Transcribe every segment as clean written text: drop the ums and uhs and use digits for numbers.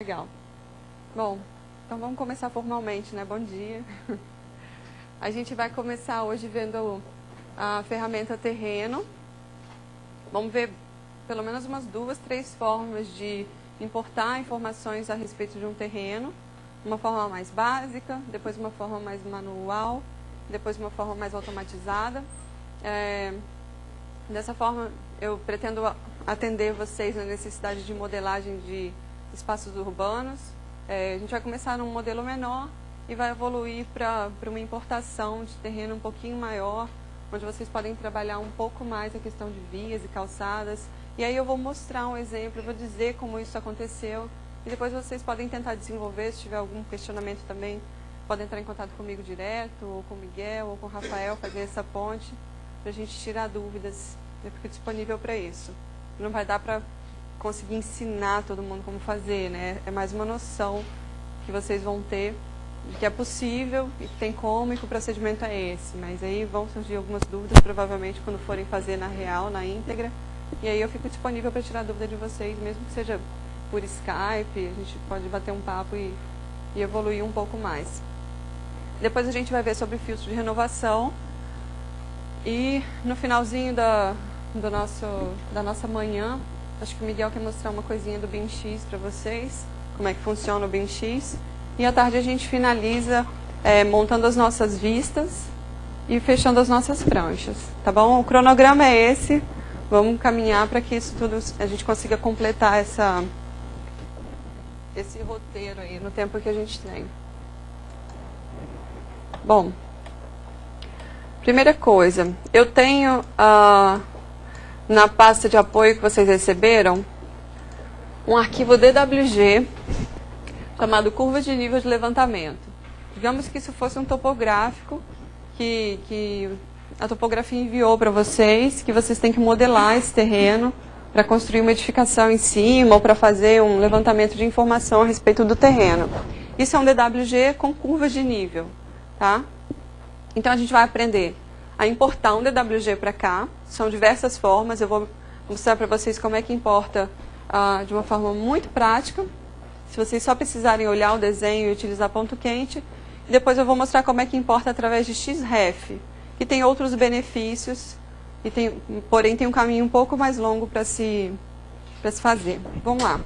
Legal. Bom, então vamos começar formalmente, né? Bom dia. A gente vai começar hoje vendo a ferramenta terreno. Vamos ver pelo menos umas 2, 3 formas de importar informações a respeito de um terreno. Uma forma mais básica, depois uma forma mais manual, depois uma forma mais automatizada. Dessa forma, eu pretendo atender vocês na necessidade de modelagem de espaços urbanos. A gente vai começar num modelo menor e vai evoluir para uma importação de terreno um pouquinho maior, onde vocês podem trabalhar um pouco mais a questão de vias e calçadas. E aí eu vou mostrar um exemplo, eu vou dizer como isso aconteceu. E depois vocês podem tentar desenvolver, se tiver algum questionamento também, podem entrar em contato comigo direto, ou com o Miguel, ou com o Rafael, fazer essa ponte, para a gente tirar dúvidas. Eu fico disponível para isso. Não vai dar para conseguir ensinar todo mundo como fazer, né? É mais uma noção que vocês vão ter de que é possível e que tem como e que o procedimento é esse. Mas aí vão surgir algumas dúvidas, provavelmente, quando forem fazer na real, na íntegra. E aí eu fico disponível para tirar dúvida de vocês, mesmo que seja por Skype, a gente pode bater um papo e evoluir um pouco mais. Depois a gente vai ver sobre filtro de renovação. E no finalzinho da nossa manhã, acho que o Miguel quer mostrar uma coisinha do BIM-X para vocês, como é que funciona o BIM-X. E à tarde a gente finaliza montando as nossas vistas e fechando as nossas pranchas, tá bom? O cronograma é esse, vamos caminhar para que isso tudo a gente consiga completar esse roteiro aí no tempo que a gente tem. Bom, primeira coisa, eu tenho na pasta de apoio que vocês receberam um arquivo DWG chamado curva de nível de levantamento. Digamos que isso fosse um topográfico que a topografia enviou para vocês, que vocês têm que modelar esse terreno para construir uma edificação em cima ou para fazer um levantamento de informação a respeito do terreno. Isso é um DWG com curvas de nível, tá? Então a gente vai aprender a importar um DWG para cá. São diversas formas, eu vou mostrar para vocês como é que importa de uma forma muito prática. Se vocês só precisarem olhar o desenho e utilizar ponto quente. E depois eu vou mostrar como é que importa através de XREF, que tem outros benefícios, porém tem um caminho um pouco mais longo para se fazer. Vamos lá.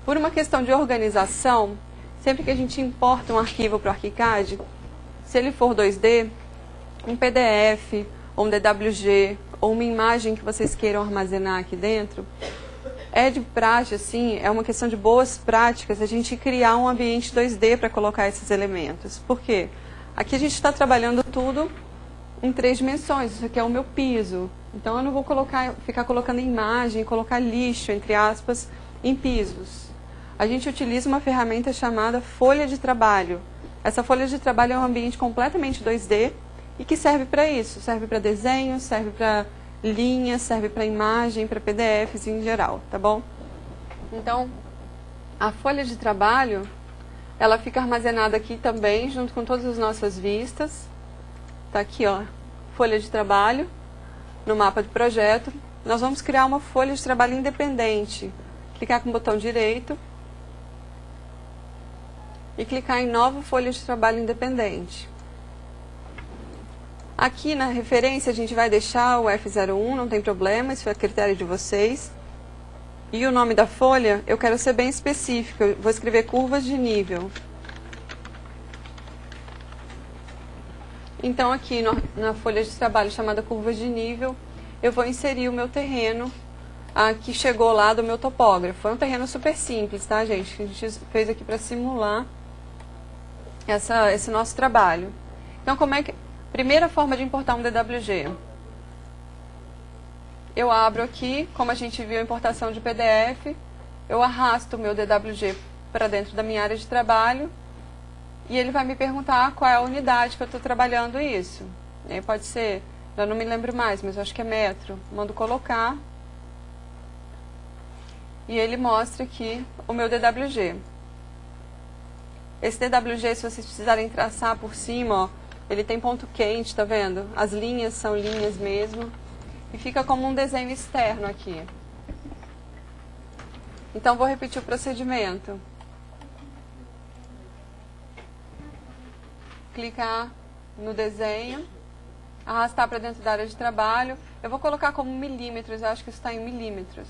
Por uma questão de organização, sempre que a gente importa um arquivo para o ArchiCAD, se ele for 2D, um PDF, ou um DWG, ou uma imagem que vocês queiram armazenar aqui dentro, é de praxe, assim, é uma questão de boas práticas a gente criar um ambiente 2D para colocar esses elementos. Por quê? Aqui a gente está trabalhando tudo em 3 dimensões, isso aqui é o meu piso. Então eu não vou ficar colocando imagem, colocar lixo, entre aspas, em pisos. A gente utiliza uma ferramenta chamada folha de trabalho. Essa folha de trabalho é um ambiente completamente 2D e que serve para isso. Serve para desenho, serve para linhas, serve para imagem, para PDFs em geral, tá bom? Então, a folha de trabalho, ela fica armazenada aqui também, junto com todas as nossas vistas. Tá aqui, ó, folha de trabalho, no mapa de projeto. Nós vamos criar uma folha de trabalho independente. Clicar com o botão direito e clicar em nova folha de trabalho independente. Aqui na referência a gente vai deixar o F01, não tem problema, isso é a critério de vocês. E o nome da folha, eu quero ser bem específico, eu vou escrever curvas de nível. Então aqui na folha de trabalho chamada curvas de nível, eu vou inserir o meu terreno que chegou lá do meu topógrafo. É um terreno super simples, tá, gente? Que a gente fez aqui para simular esse nosso trabalho. Então, primeira forma de importar um DWG. Eu abro aqui, como a gente viu a importação de PDF, eu arrasto o meu DWG para dentro da minha área de trabalho e ele vai me perguntar qual é a unidade que eu estou trabalhando isso. E aí pode ser, eu não me lembro mais, mas eu acho que é metro. Mando colocar e ele mostra aqui o meu DWG. Esse DWG, se vocês precisarem traçar por cima, ó, ele tem ponto quente, tá vendo? As linhas são linhas mesmo. E fica como um desenho externo aqui. Então, vou repetir o procedimento. Clicar no desenho, arrastar para dentro da área de trabalho. Eu vou colocar como milímetros, eu acho que isso está em milímetros.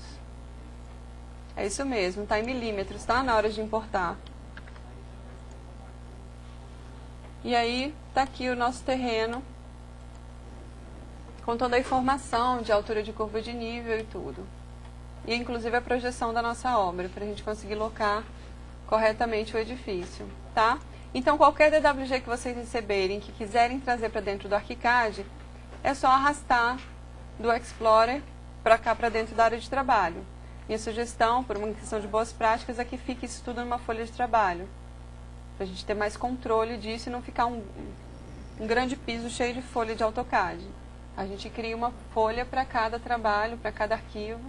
É isso mesmo, está em milímetros, tá? Na hora de importar. E aí, está aqui o nosso terreno, com toda a informação de altura de curva de nível e tudo. E inclusive a projeção da nossa obra, para a gente conseguir locar corretamente o edifício, tá? Então, qualquer DWG que vocês receberem, que quiserem trazer para dentro do ArchiCAD, é só arrastar do Explorer para cá, para dentro da área de trabalho. Minha sugestão, por uma questão de boas práticas, é que fique isso tudo numa folha de trabalho, para a gente ter mais controle disso e não ficar um grande piso cheio de folha de AutoCAD. A gente cria uma folha para cada trabalho, para cada arquivo.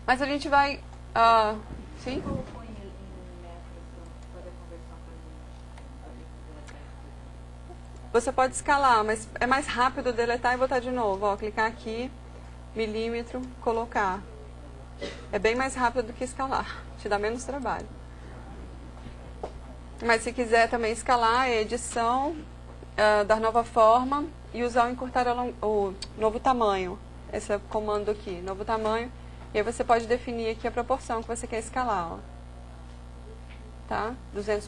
Mas a gente vai... sim? Você pode escalar, mas é mais rápido deletar e botar de novo. Ó, clicar aqui, milímetro, colocar. É bem mais rápido do que escalar. Te dá menos trabalho. Mas se quiser também escalar, é edição, dar nova forma e usar o encurtar o novo tamanho. Esse é o comando aqui, novo tamanho. E aí você pode definir aqui a proporção que você quer escalar. Ó. Tá? 200%,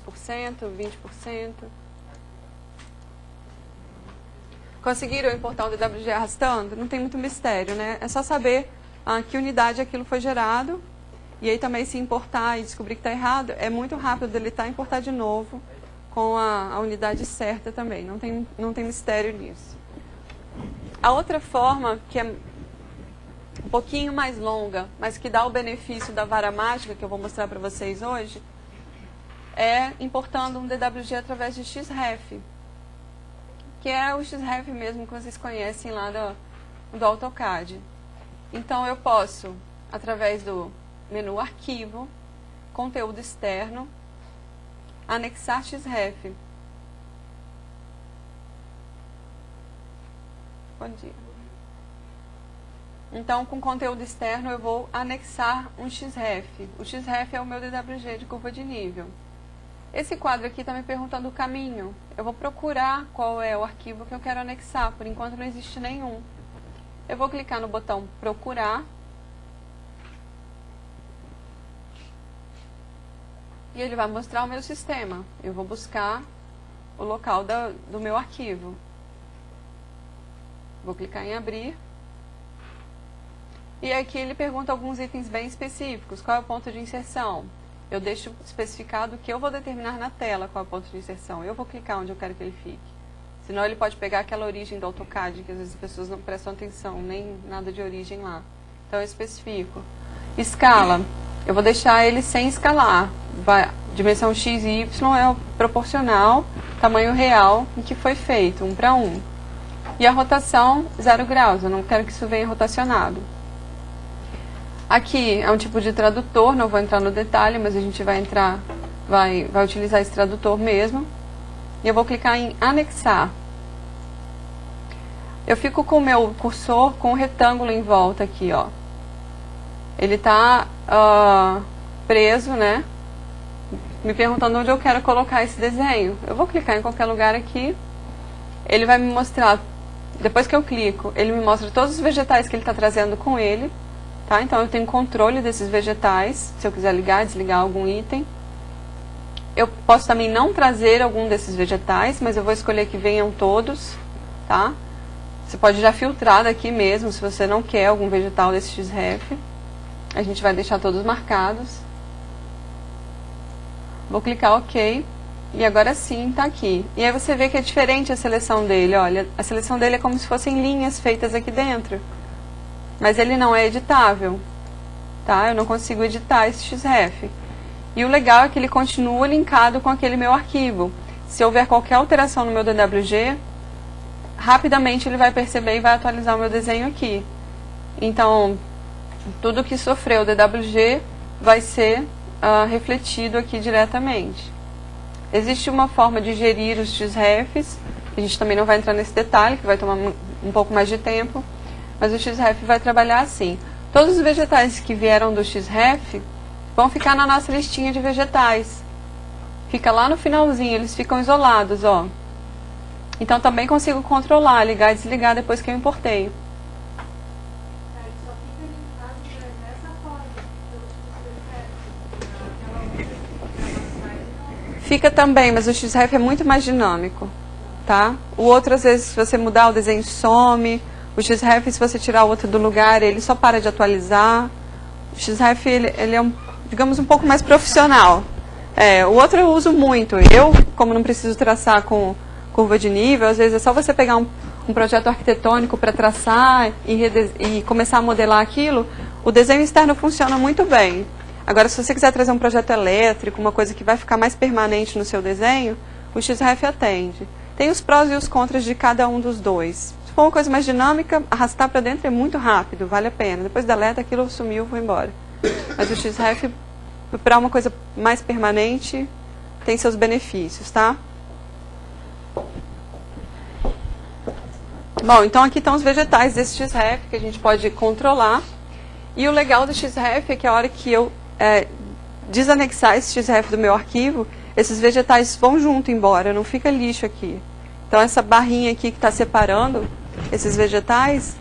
20%. Conseguiram importar o DWG arrastando? Não tem muito mistério, né? É só saber que unidade aquilo foi gerado. E aí também se importar e descobrir que está errado, é muito rápido deletar e importar de novo com a unidade certa também. Não tem mistério nisso. A outra forma, que é um pouquinho mais longa, mas que dá o benefício da vara mágica, que eu vou mostrar para vocês hoje, é importando um DWG através de XREF, que é o XREF mesmo que vocês conhecem lá do AutoCAD. Então, eu posso, através do menu Arquivo, Conteúdo Externo, anexar XREF. Bom dia. Então, com conteúdo externo, eu vou anexar um XREF. O XREF é o meu DWG de curva de nível. Esse quadro aqui está me perguntando o caminho. Eu vou procurar qual é o arquivo que eu quero anexar. Por enquanto não existe nenhum. Eu vou clicar no botão Procurar. E ele vai mostrar o meu sistema. Eu vou buscar o local do meu arquivo. Vou clicar em Abrir. E aqui ele pergunta alguns itens bem específicos. Qual é o ponto de inserção? Eu deixo especificado que eu vou determinar na tela qual é o ponto de inserção. Eu vou clicar onde eu quero que ele fique. Senão ele pode pegar aquela origem do AutoCAD, que às vezes as pessoas não prestam atenção, nem nada de origem lá. Então eu especifico. Escala. Eu vou deixar ele sem escalar. Dimensão X e Y é proporcional, tamanho real em que foi feito, 1 para 1. E a rotação, 0 graus. Eu não quero que isso venha rotacionado. Aqui é um tipo de tradutor, não vou entrar no detalhe, mas a gente vai utilizar esse tradutor mesmo. E eu vou clicar em anexar. Eu fico com o meu cursor com um retângulo em volta aqui, ó. Ele está preso, né? Me perguntando onde eu quero colocar esse desenho. Eu vou clicar em qualquer lugar aqui. Ele vai me mostrar, depois que eu clico, ele me mostra todos os vegetais que ele está trazendo com ele. Tá? Então, eu tenho controle desses vegetais, se eu quiser ligar, desligar algum item. Eu posso também não trazer algum desses vegetais, mas eu vou escolher que venham todos. Tá? Você pode já filtrar daqui mesmo, se você não quer algum vegetal desse XREF. A gente vai deixar todos marcados. Vou clicar OK. E agora sim, está aqui. E aí você vê que é diferente a seleção dele. Olha, a seleção dele é como se fossem linhas feitas aqui dentro. Mas ele não é editável, tá? Eu não consigo editar esse XREF. E o legal é que ele continua linkado com aquele meu arquivo. Se houver qualquer alteração no meu DWG, rapidamente ele vai perceber e vai atualizar o meu desenho aqui. Então, tudo que sofreu o DWG vai ser refletido aqui diretamente. Existe uma forma de gerir os XREFs. A gente também não vai entrar nesse detalhe, que vai tomar um pouco mais de tempo. Mas o XREF vai trabalhar assim. Todos os vegetais que vieram do XREF vão ficar na nossa listinha de vegetais. Fica lá no finalzinho, eles ficam isolados, ó. Então também consigo controlar, ligar e desligar depois que eu importei. Fica também, mas o XREF é muito mais dinâmico, tá? O outro, às vezes, se você mudar, o desenho some. O XREF, se você tirar o outro do lugar, ele só para de atualizar. O XREF, ele é, digamos, um pouco mais profissional. O outro eu uso muito. Eu, como não preciso traçar com curva de nível, às vezes é só você pegar um projeto arquitetônico para traçar e começar a modelar aquilo. O desenho externo funciona muito bem. Agora, se você quiser trazer um projeto elétrico, uma coisa que vai ficar mais permanente no seu desenho, o XREF atende. Tem os prós e os contras de cada um dos dois. Se for uma coisa mais dinâmica, arrastar para dentro é muito rápido, vale a pena. Depois deleta, aquilo sumiu, vou embora. Mas o XREF, para uma coisa mais permanente, tem seus benefícios, tá? Bom, então aqui estão os vegetais desse XREF que a gente pode controlar. E o legal do XREF é que a hora que eu desanexar esse XREF do meu arquivo, esses vegetais vão junto embora, não fica lixo aqui. Então essa barrinha aqui que está separando esses vegetais,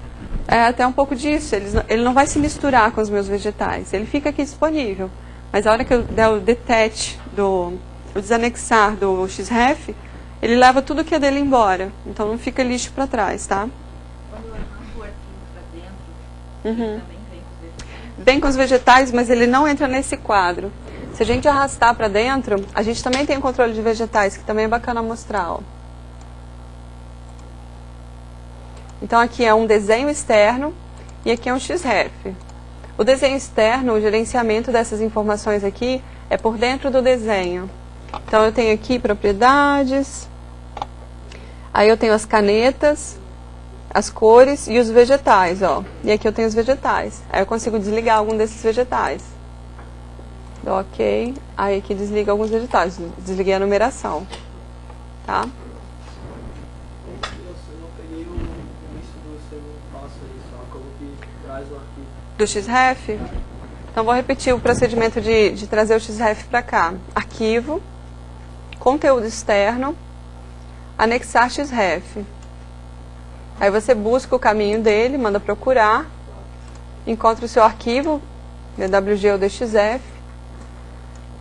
é até um pouco disso, ele não vai se misturar com os meus vegetais, ele fica aqui disponível. Mas a hora que eu der o detach, o desanexar do XREF, ele leva tudo que é dele embora, então não fica lixo para trás, tá? Quando eu arranco o arquivo para dentro, também vem com os vegetais, mas ele não entra nesse quadro. Se a gente arrastar para dentro, a gente também tem o controle de vegetais, que também é bacana mostrar. Ó. Então aqui é um desenho externo e aqui é um XREF. O desenho externo, o gerenciamento dessas informações aqui, é por dentro do desenho. Então eu tenho aqui propriedades, aí eu tenho as canetas, as cores e os vegetais, ó. E aqui eu tenho os vegetais. Aí eu consigo desligar algum desses vegetais. Dou OK. Aí aqui desliga alguns vegetais. Desliguei a numeração. Tá? Eu não peguei o início do segundo passo aí, só como que traz o arquivo. Do XREF? Então vou repetir o procedimento de trazer o XREF para cá. Arquivo, conteúdo externo, anexar XREF. Aí você busca o caminho dele, manda procurar, encontra o seu arquivo, DWG ou DXF,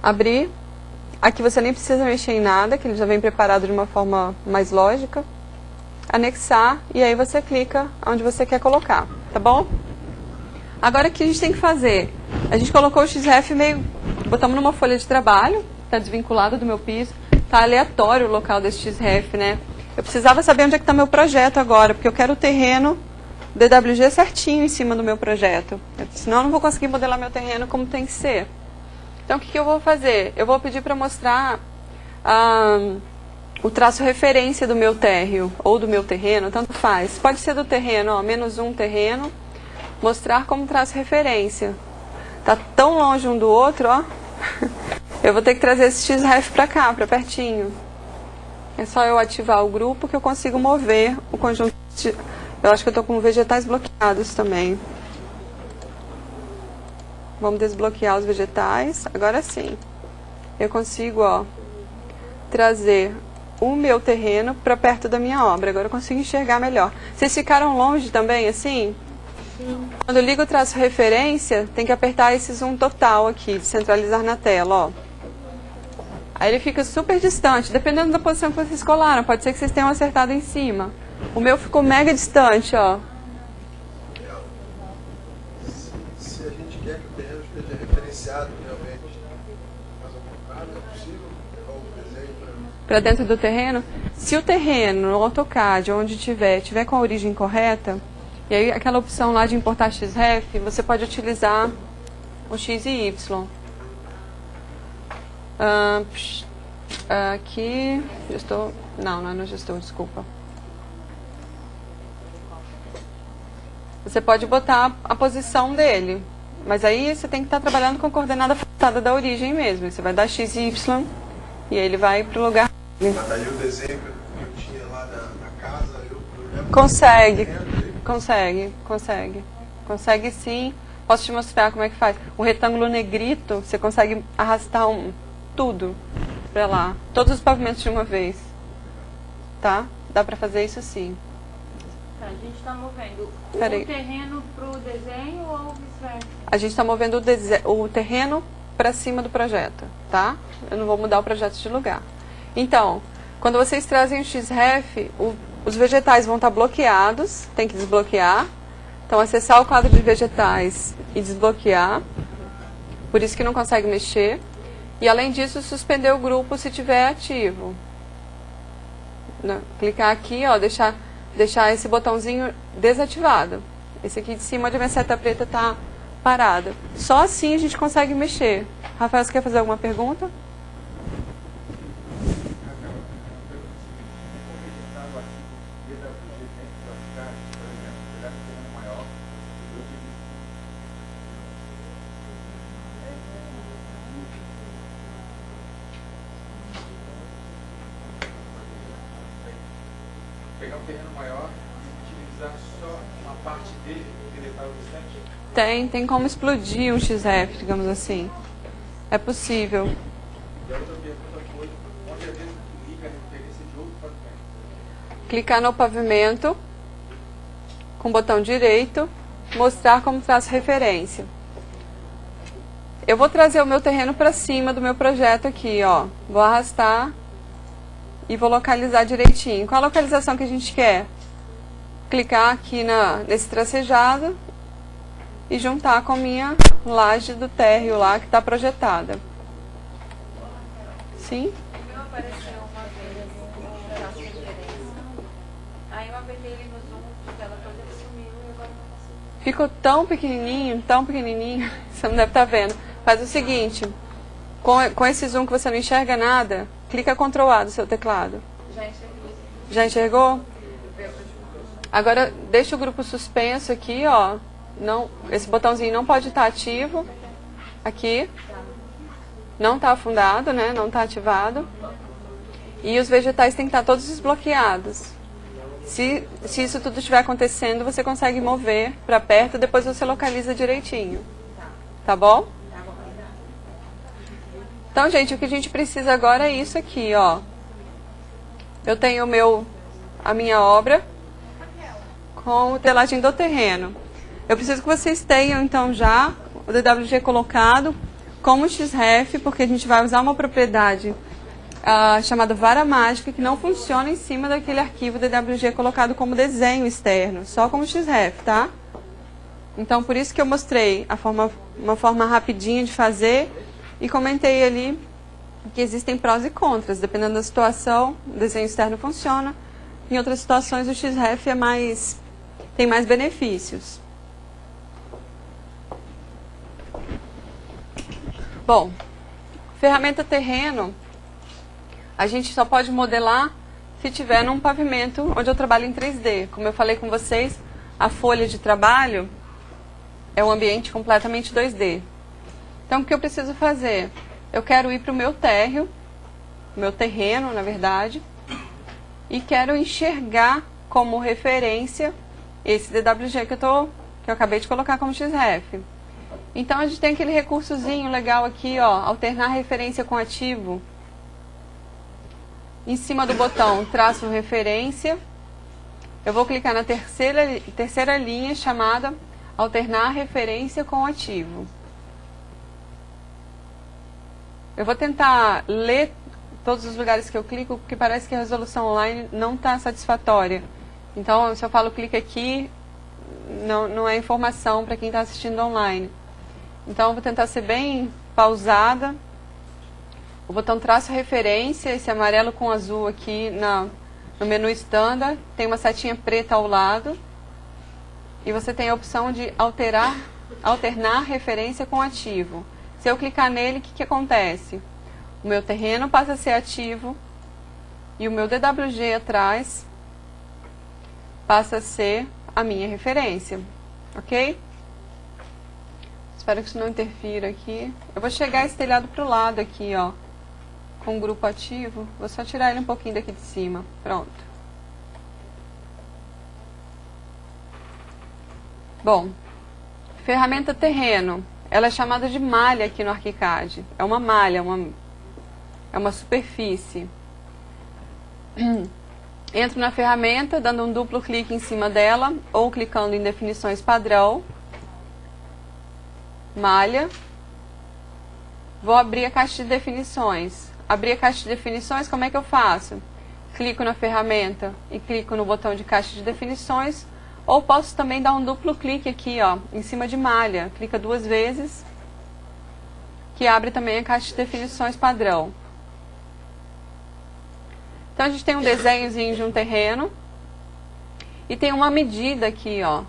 abrir. Aqui você nem precisa mexer em nada, que ele já vem preparado de uma forma mais lógica. Anexar, e aí você clica onde você quer colocar, tá bom? Agora o que a gente tem que fazer? A gente colocou o XREF meio, botamos numa folha de trabalho, está desvinculado do meu piso, está aleatório o local desse XREF, né? Eu precisava saber onde é que está meu projeto agora, porque eu quero o terreno DWG certinho em cima do meu projeto. Senão eu não vou conseguir modelar meu terreno como tem que ser. Então o que eu vou fazer? Eu vou pedir para mostrar o traço referência do meu térreo, ou do meu terreno, tanto faz. Pode ser do terreno, ó, -1 terreno, mostrar como traço referência. Está tão longe um do outro, ó. Eu vou ter que trazer esse XREF para cá, para pertinho. É só eu ativar o grupo que eu consigo mover o conjunto. Eu acho que eu estou com vegetais bloqueados também. Vamos desbloquear os vegetais. Agora sim. Eu consigo, ó, trazer o meu terreno para perto da minha obra. Agora eu consigo enxergar melhor. Vocês ficaram longe também, assim? Sim. Quando eu ligo o traço referência, tem que apertar esse zoom total aqui, de centralizar na tela, ó. Aí ele fica super distante, dependendo da posição que vocês colaram. Pode ser que vocês tenham acertado em cima. O meu ficou mega distante, ó. Se a gente quer que o terreno esteja referenciado realmente, mas ao contrário, é possível levar o desenho para dentro do terreno? Se o terreno no AutoCAD, onde tiver com a origem correta, e aí aquela opção lá de importar XREF, você pode utilizar o X e Y. Aqui, gestor, não é no gestor, desculpa. Você pode botar a posição dele, mas aí você tem que estar trabalhando com a coordenada forçada da origem mesmo. Você vai dar X e Y e aí ele vai para o lugar. Mas daí o desenho que eu tinha lá na casa, eu Consegue sim. Posso te mostrar como é que faz. O retângulo negrito, você consegue arrastar tudo para lá. Todos os pavimentos de uma vez. Tá? Dá para fazer isso sim. Tá, a gente está movendo o Peraí. terreno para o desenho ou vice-versa? A gente está movendo o terreno para cima do projeto, tá? Eu não vou mudar o projeto de lugar. Então, quando vocês trazem o XREF, os vegetais vão estar bloqueados, tem que desbloquear. Então, acessar o quadro de vegetais e desbloquear. Por isso que não consegue mexer. E, além disso, suspender o grupo se estiver ativo. Clicar aqui, ó, deixar esse botãozinho desativado. Esse aqui de cima, onde a minha seta preta está parada. Só assim a gente consegue mexer. Rafael, você quer fazer alguma pergunta? Pegar um terreno maior e utilizar só uma parte dele e deletar o restante? Tem como explodir um XREF, digamos assim. É possível. E a outra pergunta foi, onde às vezes liga a referência de outro pavimento? Clicar no pavimento, com o botão direito, mostrar como traço referência. Eu vou trazer o meu terreno para cima do meu projeto aqui, ó. Vou arrastar e vou localizar direitinho. Qual a localização que a gente quer? Clicar aqui nesse tracejado e juntar com a minha laje do térreo lá que está projetada. Sim? Não apareceu uma vez o traço de referência. Aí eu apertei ele no zoom de tela toda, ele sumiu e agora não consigo. Ficou tão pequenininho, você não deve estar vendo. Faz o seguinte, com esse zoom que você não enxerga nada, clica Ctrl A do seu teclado. Já enxerguei. Já enxergou? Agora, deixa o grupo suspenso aqui, ó. Não, esse botãozinho não pode estar ativo. Aqui. Não está afundado, né? Não está ativado. E os vegetais têm que estar todos desbloqueados. Se isso tudo estiver acontecendo, você consegue mover para perto, depois você localiza direitinho. Tá bom? Então, gente, o que a gente precisa agora é isso aqui, ó. Eu tenho a minha obra com o telagem do terreno. Eu preciso que vocês tenham, então, já o DWG colocado como XREF, porque a gente vai usar uma propriedade chamada vara mágica, que não funciona em cima daquele arquivo DWG colocado como desenho externo, só como XREF, tá? Então, por isso que eu mostrei uma forma rapidinha de fazer e comentei ali que existem prós e contras. Dependendo da situação, o desenho externo funciona. Em outras situações, o XREF tem mais benefícios. Bom, ferramenta terreno, a gente só pode modelar se tiver num pavimento onde eu trabalho em 3D. Como eu falei com vocês, a folha de trabalho é um ambiente completamente 2D. Então, o que eu preciso fazer? Eu quero ir para o meu térreo, meu terreno, na verdade, e quero enxergar como referência esse DWG que eu acabei de colocar como XREF. Então, a gente tem aquele recursozinho legal aqui, ó, alternar referência com ativo. Em cima do botão traço referência, eu vou clicar na terceira linha chamada alternar referência com ativo. Eu vou tentar ler todos os lugares que eu clico, porque parece que a resolução online não está satisfatória. Então, se eu falo clique aqui, não é informação para quem está assistindo online. Então, eu vou tentar ser bem pausada. O botão traço referência, esse amarelo com azul aqui no menu standard, tem uma setinha preta ao lado. E você tem a opção de alternar referência com ativo. Se eu clicar nele, o que acontece? O meu terreno passa a ser ativo e o meu DWG atrás passa a ser a minha referência. Ok? Espero que isso não interfira aqui. Eu vou chegar esse telhado para o lado aqui, ó, com o grupo ativo. Vou só tirar ele um pouquinho daqui de cima. Pronto. Bom, Ferramenta terreno. Ela é chamada de malha aqui no ArchiCAD. É uma malha, é uma superfície. Entro na ferramenta, dando um duplo clique em cima dela, ou clicando em definições padrão. Malha. Vou abrir a caixa de definições. Abrir a caixa de definições, como é que eu faço? Clico na ferramenta e clico no botão de caixa de definições, ou posso também dar um duplo clique aqui, ó, em cima de malha. Clica 2 vezes, que abre também a caixa de definições padrão. Então a gente tem um desenhozinho de um terreno e tem uma medida aqui, ó.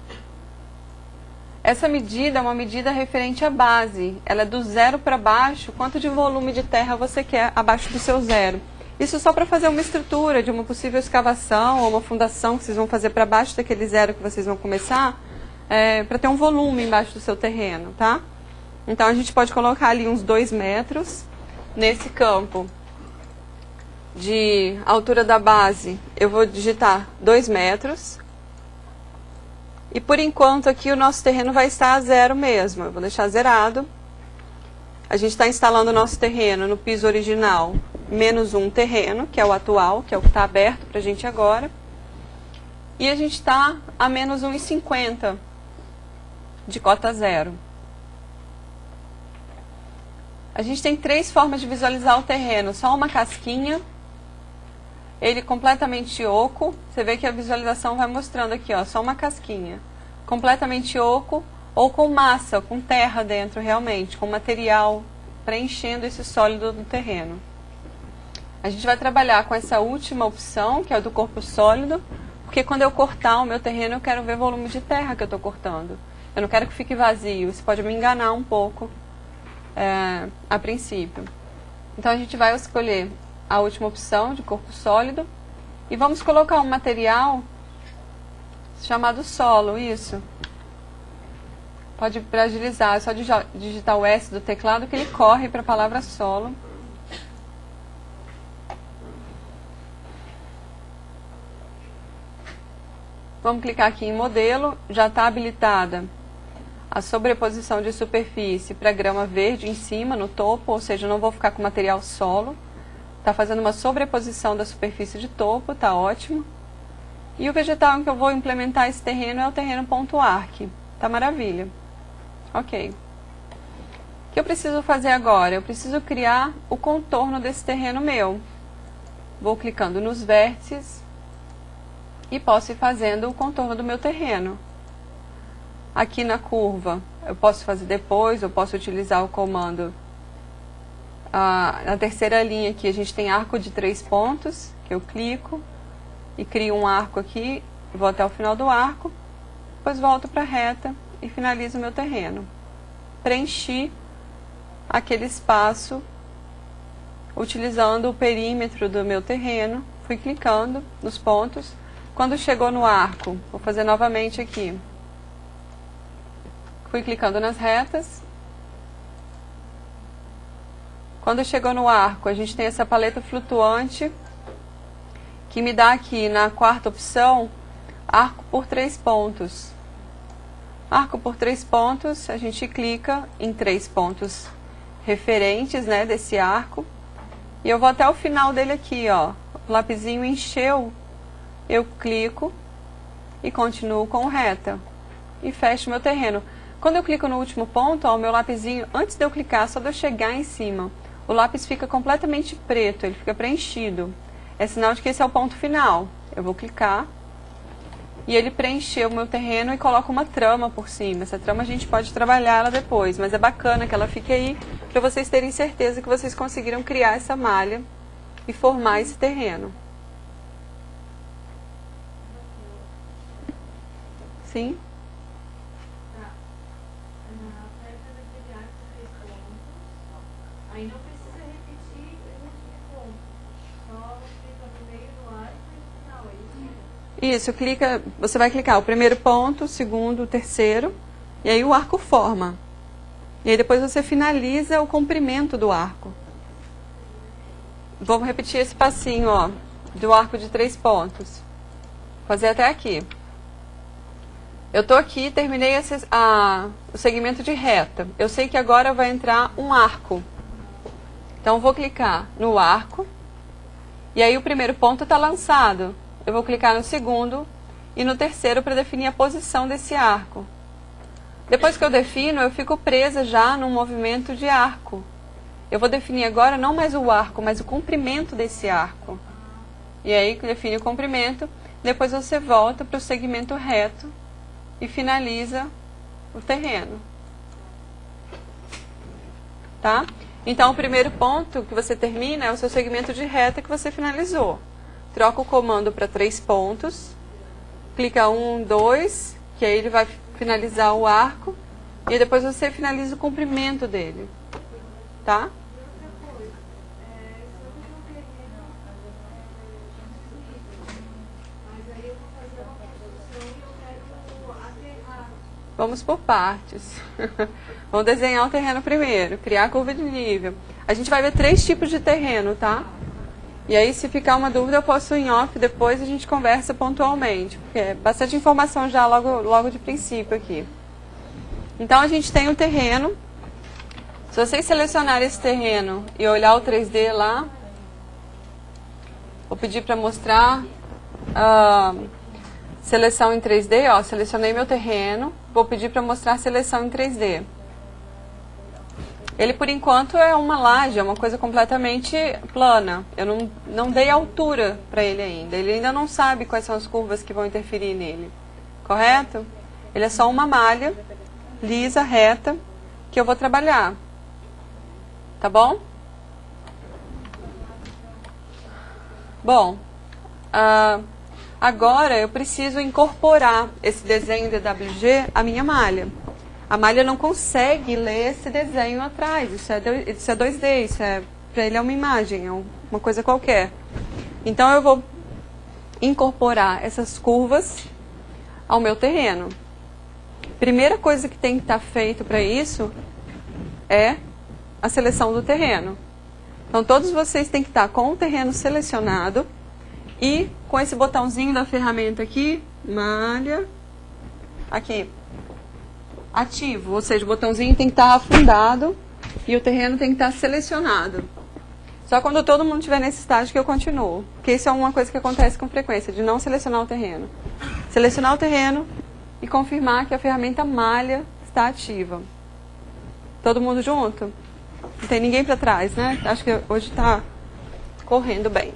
Essa medida é uma medida referente à base. Ela é do 0 para baixo, quanto de volume de terra você quer abaixo do seu 0. Isso só para fazer uma estrutura de uma possível escavação ou uma fundação que vocês vão fazer para baixo daquele 0 que vocês vão começar, para ter um volume embaixo do seu terreno, tá? Então a gente pode colocar ali uns 2 metros. Nesse campo de altura da base, eu vou digitar 2 metros. E por enquanto aqui o nosso terreno vai estar a 0 mesmo. Eu vou deixar zerado. A gente está instalando o nosso terreno no piso original, menos um terreno, que é o atual, que é o que está aberto para a gente agora. E a gente está a menos 1,50 de cota 0. A gente tem 3 formas de visualizar o terreno. Só uma casquinha, ele completamente oco. Você vê que a visualização vai mostrando aqui, ó, só uma casquinha. Completamente oco ou com massa, com terra dentro realmente, com material preenchendo esse sólido do terreno. A gente vai trabalhar com essa última opção, que é a do corpo sólido, porque quando eu cortar o meu terreno, eu quero ver volume de terra que eu estou cortando. Eu não quero que fique vazio, isso pode me enganar um pouco a princípio. Então a gente vai escolher a última opção de corpo sólido e vamos colocar um material chamado solo, isso. Pode para agilizar, é só digitar o S do teclado que ele corre para a palavra solo. Vamos clicar aqui em modelo, já está habilitada a sobreposição de superfície para grama verde em cima, no topo, ou seja, não vou ficar com material solo. Está fazendo uma sobreposição da superfície de topo, está ótimo. E o vegetal em que eu vou implementar esse terreno é o terreno.arc. Está maravilha. Ok. O que eu preciso fazer agora? Eu preciso criar o contorno desse terreno meu. Vou clicando nos vértices e posso ir fazendo o contorno do meu terreno. Aqui na curva, eu posso fazer depois, eu posso utilizar o comando. Na terceira linha aqui, a gente tem arco de 3 pontos, que eu clico e crio um arco aqui, vou até o final do arco, depois volto para a reta e finalizo o meu terreno. Preenchi aquele espaço utilizando o perímetro do meu terreno, fui clicando nos pontos. Quando chegou no arco, vou fazer novamente aqui. Fui clicando nas retas. Quando chegou no arco, a gente tem essa paleta flutuante, que me dá aqui na 4ª opção, arco por 3 pontos. Arco por 3 pontos, a gente clica em 3 pontos referentes, né, desse arco. E eu vou até o final dele aqui, ó. O lapisinho encheu, eu clico e continuo com reta. E fecho meu terreno. Quando eu clico no último ponto, ó, o meu lapisinho, antes de eu clicar, só de eu chegar em cima, o lápis fica completamente preto, ele fica preenchido. É sinal de que esse é o ponto final. Eu vou clicar e ele preencheu o meu terreno e coloca uma trama por cima. Essa trama a gente pode trabalhar ela depois, mas é bacana que ela fique aí para vocês terem certeza que vocês conseguiram criar essa malha e formar esse terreno. Sim? Aí não precisa repetir o último ponto. Só clica no meio do ar e no final, é isso? Isso, clica, você vai clicar o primeiro ponto, o segundo, o terceiro, e aí o arco forma. E aí depois você finaliza o comprimento do arco. Vamos repetir esse passinho, ó, do arco de 3 pontos. Fazer até aqui. eu estou aqui, terminei o segmento de reta. Eu sei que agora vai entrar um arco. Então, eu vou clicar no arco. E aí, o primeiro ponto está lançado. Eu vou clicar no segundo e no terceiro para definir a posição desse arco. Depois que eu defino, eu fico presa já num movimento de arco. Eu vou definir agora não mais o arco, mas o comprimento desse arco. E aí, define o comprimento. Depois você volta para o segmento reto e finaliza o terreno. Tá? Então, o primeiro ponto que você termina é o seu segmento de reta que você finalizou. Troca o comando para 3 pontos. Clica 1, 2, que aí ele vai finalizar o arco. E depois você finaliza o comprimento dele. Tá? Vamos por partes. Vamos desenhar o terreno primeiro, criar a curva de nível. A gente vai ver 3 tipos de terreno, tá? E aí, se ficar uma dúvida, eu posso em off, depois a gente conversa pontualmente. Porque é bastante informação já logo de princípio aqui. Então, a gente tem um terreno. Se vocês selecionarem esse terreno e olhar o 3D lá, vou pedir para mostrar seleção em 3D. Ó, selecionei meu terreno. Vou pedir para mostrar a seleção em 3D. Ele, por enquanto, é uma laje, é uma coisa completamente plana. Eu não dei altura para ele ainda. Ele ainda não sabe quais são as curvas que vão interferir nele. Correto? Ele é só uma malha, lisa, reta, que eu vou trabalhar. Tá bom? Bom, agora eu preciso incorporar esse desenho DWG à minha malha. A malha não consegue ler esse desenho atrás. Isso é 2D, para ele é uma imagem, é uma coisa qualquer. Então eu vou incorporar essas curvas ao meu terreno. Primeira coisa que tem que estar feito para isso é a seleção do terreno. Então todos vocês têm que estar com o terreno selecionado e com esse botãozinho da ferramenta aqui, malha, aqui, ativo, ou seja, o botãozinho tem que estar afundado e o terreno tem que estar selecionado. Só quando todo mundo estiver nesse estágio que eu continuo, porque isso é uma coisa que acontece com frequência, de não selecionar o terreno. Selecionar o terreno e confirmar que a ferramenta malha está ativa. Todo mundo junto? Não tem ninguém para trás, né? Acho que hoje está correndo bem.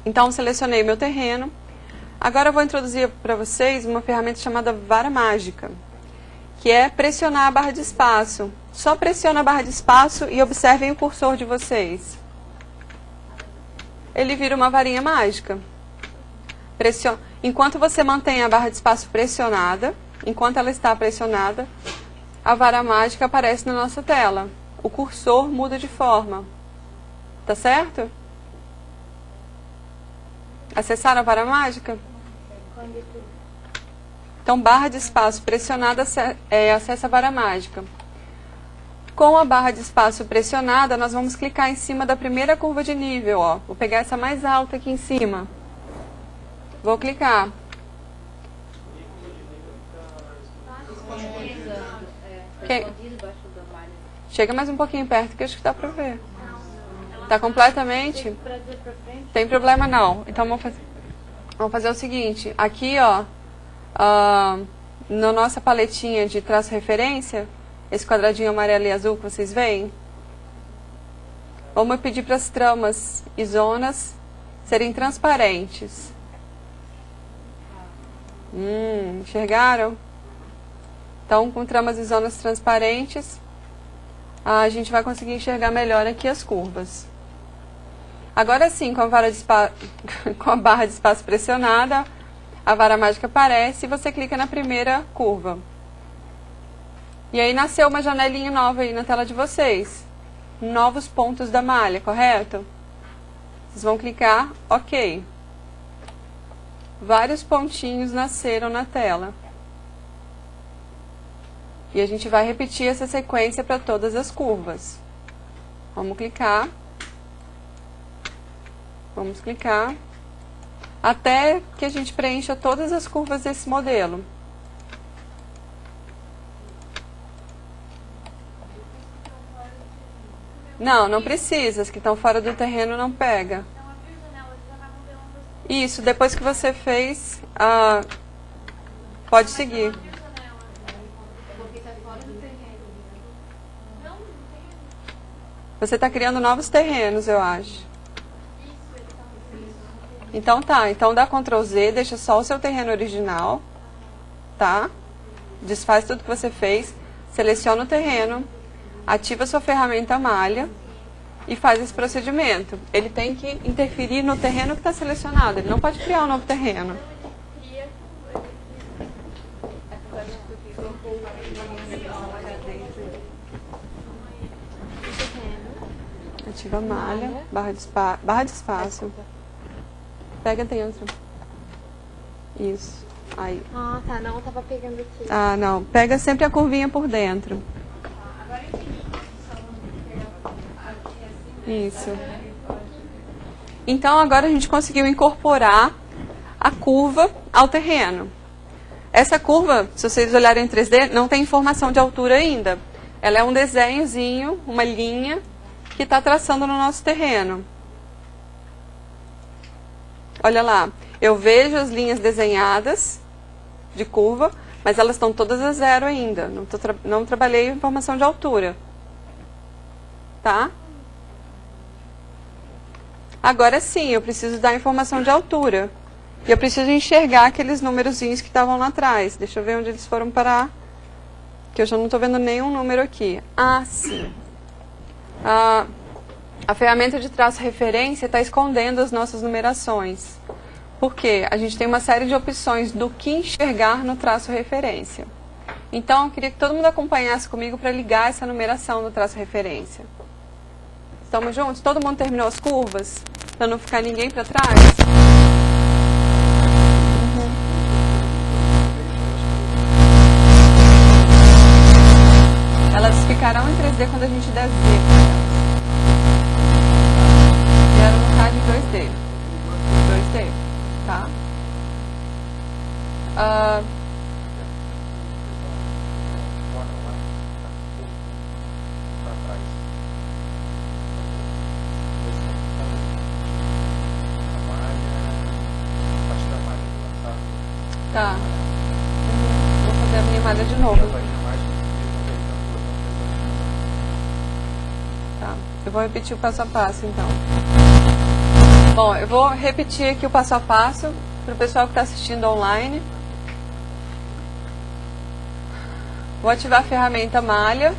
Então, selecionei meu terreno. Agora eu vou introduzir para vocês uma ferramenta chamada vara mágica, que é pressionar a barra de espaço. Só pressiona a barra de espaço e observem o cursor de vocês. Ele vira uma varinha mágica. Enquanto você mantém a barra de espaço pressionada, enquanto ela está pressionada, a vara mágica aparece na nossa tela. O cursor muda de forma. Tá certo? Acessaram a vara mágica? Então, barra de espaço pressionada acessa a vara mágica. Com a barra de espaço pressionada, nós vamos clicar em cima da primeira curva de nível. Ó. Vou pegar essa mais alta aqui em cima. Vou clicar. Chega mais um pouquinho perto que acho que dá pra ver. Tá completamente? Tem problema não. Então vamos fazer o seguinte. Aqui, ó, na nossa paletinha de traço referência, esse quadradinho amarelo e azul que vocês veem, vamos pedir para as tramas e zonas serem transparentes. Enxergaram? Então, com tramas e zonas transparentes, a gente vai conseguir enxergar melhor aqui as curvas. Agora sim, com a barra de espaço pressionada, a vara mágica aparece e você clica na primeira curva. E aí nasceu uma janelinha nova aí na tela de vocês. Novos pontos da malha, correto? Vocês vão clicar OK. Vários pontinhos nasceram na tela. E a gente vai repetir essa sequência para todas as curvas. Vamos clicar. Vamos clicar. Até que a gente preencha todas as curvas desse modelo. Não, não precisa. As que estão fora do terreno não pega. Então, abrir a janela, eles já vai modelando as Isso, depois que você fez, pode seguir. Abrir a janela. Porque tá fora do terreno. Não, não tem. Você está criando novos terrenos, eu acho. Isso, eles estão isso. Então tá, então dá Ctrl Z, deixa só o seu terreno original, tá? Desfaz tudo que você fez, seleciona o terreno, ativa sua ferramenta malha e faz esse procedimento. Ele tem que interferir no terreno que está selecionado, ele não pode criar um novo terreno. Cria. Ativa a malha, barra de espaço. Pega dentro. Isso. Aí. Ah, tá. Não, eu tava pegando aqui. Ah, não. Pega sempre a curvinha por dentro. Isso. Então, agora a gente conseguiu incorporar a curva ao terreno. Essa curva, se vocês olharem em 3D, não tem informação de altura ainda. Ela é um desenhozinho, uma linha, que está traçando no nosso terreno. Olha lá. Eu vejo as linhas desenhadas de curva, mas elas estão todas a zero ainda. Não trabalhei informação de altura. Tá? Agora sim, eu preciso dar informação de altura. E eu preciso enxergar aqueles númerozinhos que estavam lá atrás. Deixa eu ver onde eles foram parar. Que eu já não estou vendo nenhum número aqui. Ah, sim. A ferramenta de traço referência está escondendo as nossas numerações. Por quê? A gente tem uma série de opções do que enxergar no traço referência. Então, eu queria que todo mundo acompanhasse comigo para ligar essa numeração no traço referência. Estamos juntos? Todo mundo terminou as curvas? Para não ficar ninguém para trás? Elas ficarão em 3D quando a gente der Z. Vieram no card em 2D. 2D, tá? Tá. Vou fazer a minha malha de novo. Tá. Eu vou repetir o passo a passo, então. Bom, eu vou repetir aqui o passo a passo para o pessoal que está assistindo online. Vou ativar a ferramenta malha.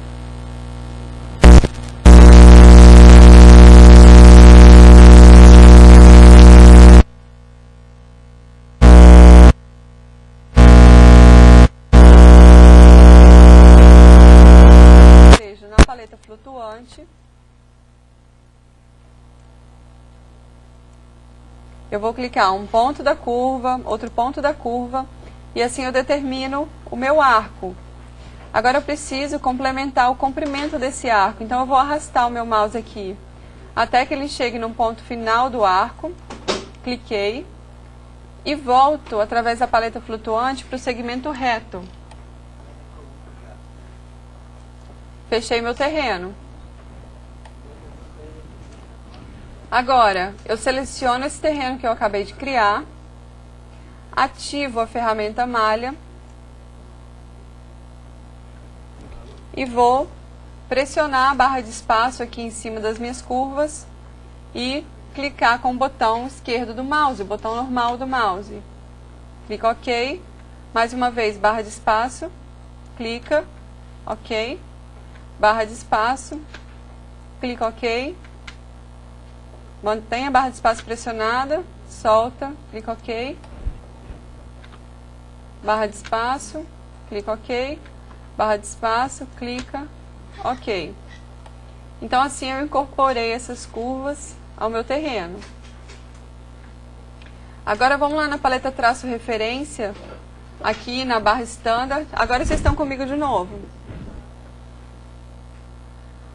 Na paleta flutuante, eu vou clicar um ponto da curva, outro ponto da curva, e assim eu determino o meu arco. Agora eu preciso complementar o comprimento desse arco, então eu vou arrastar o meu mouse aqui até que ele chegue no ponto final do arco, cliquei, e volto através da paleta flutuante para o segmento reto. Fechei meu terreno. Agora, eu seleciono esse terreno que eu acabei de criar, ativo a ferramenta malha e vou pressionar a barra de espaço aqui em cima das minhas curvas e clicar com o botão esquerdo do mouse, o botão normal do mouse. Clica OK. Mais uma vez, barra de espaço, clica, OK. Barra de espaço, clica OK, mantém a barra de espaço pressionada, solta, clica OK, barra de espaço, clica OK, barra de espaço, clica OK. Então assim eu incorporei essas curvas ao meu terreno. Agora vamos lá na paleta traço referência, aqui na barra standard, agora vocês estão comigo de novo.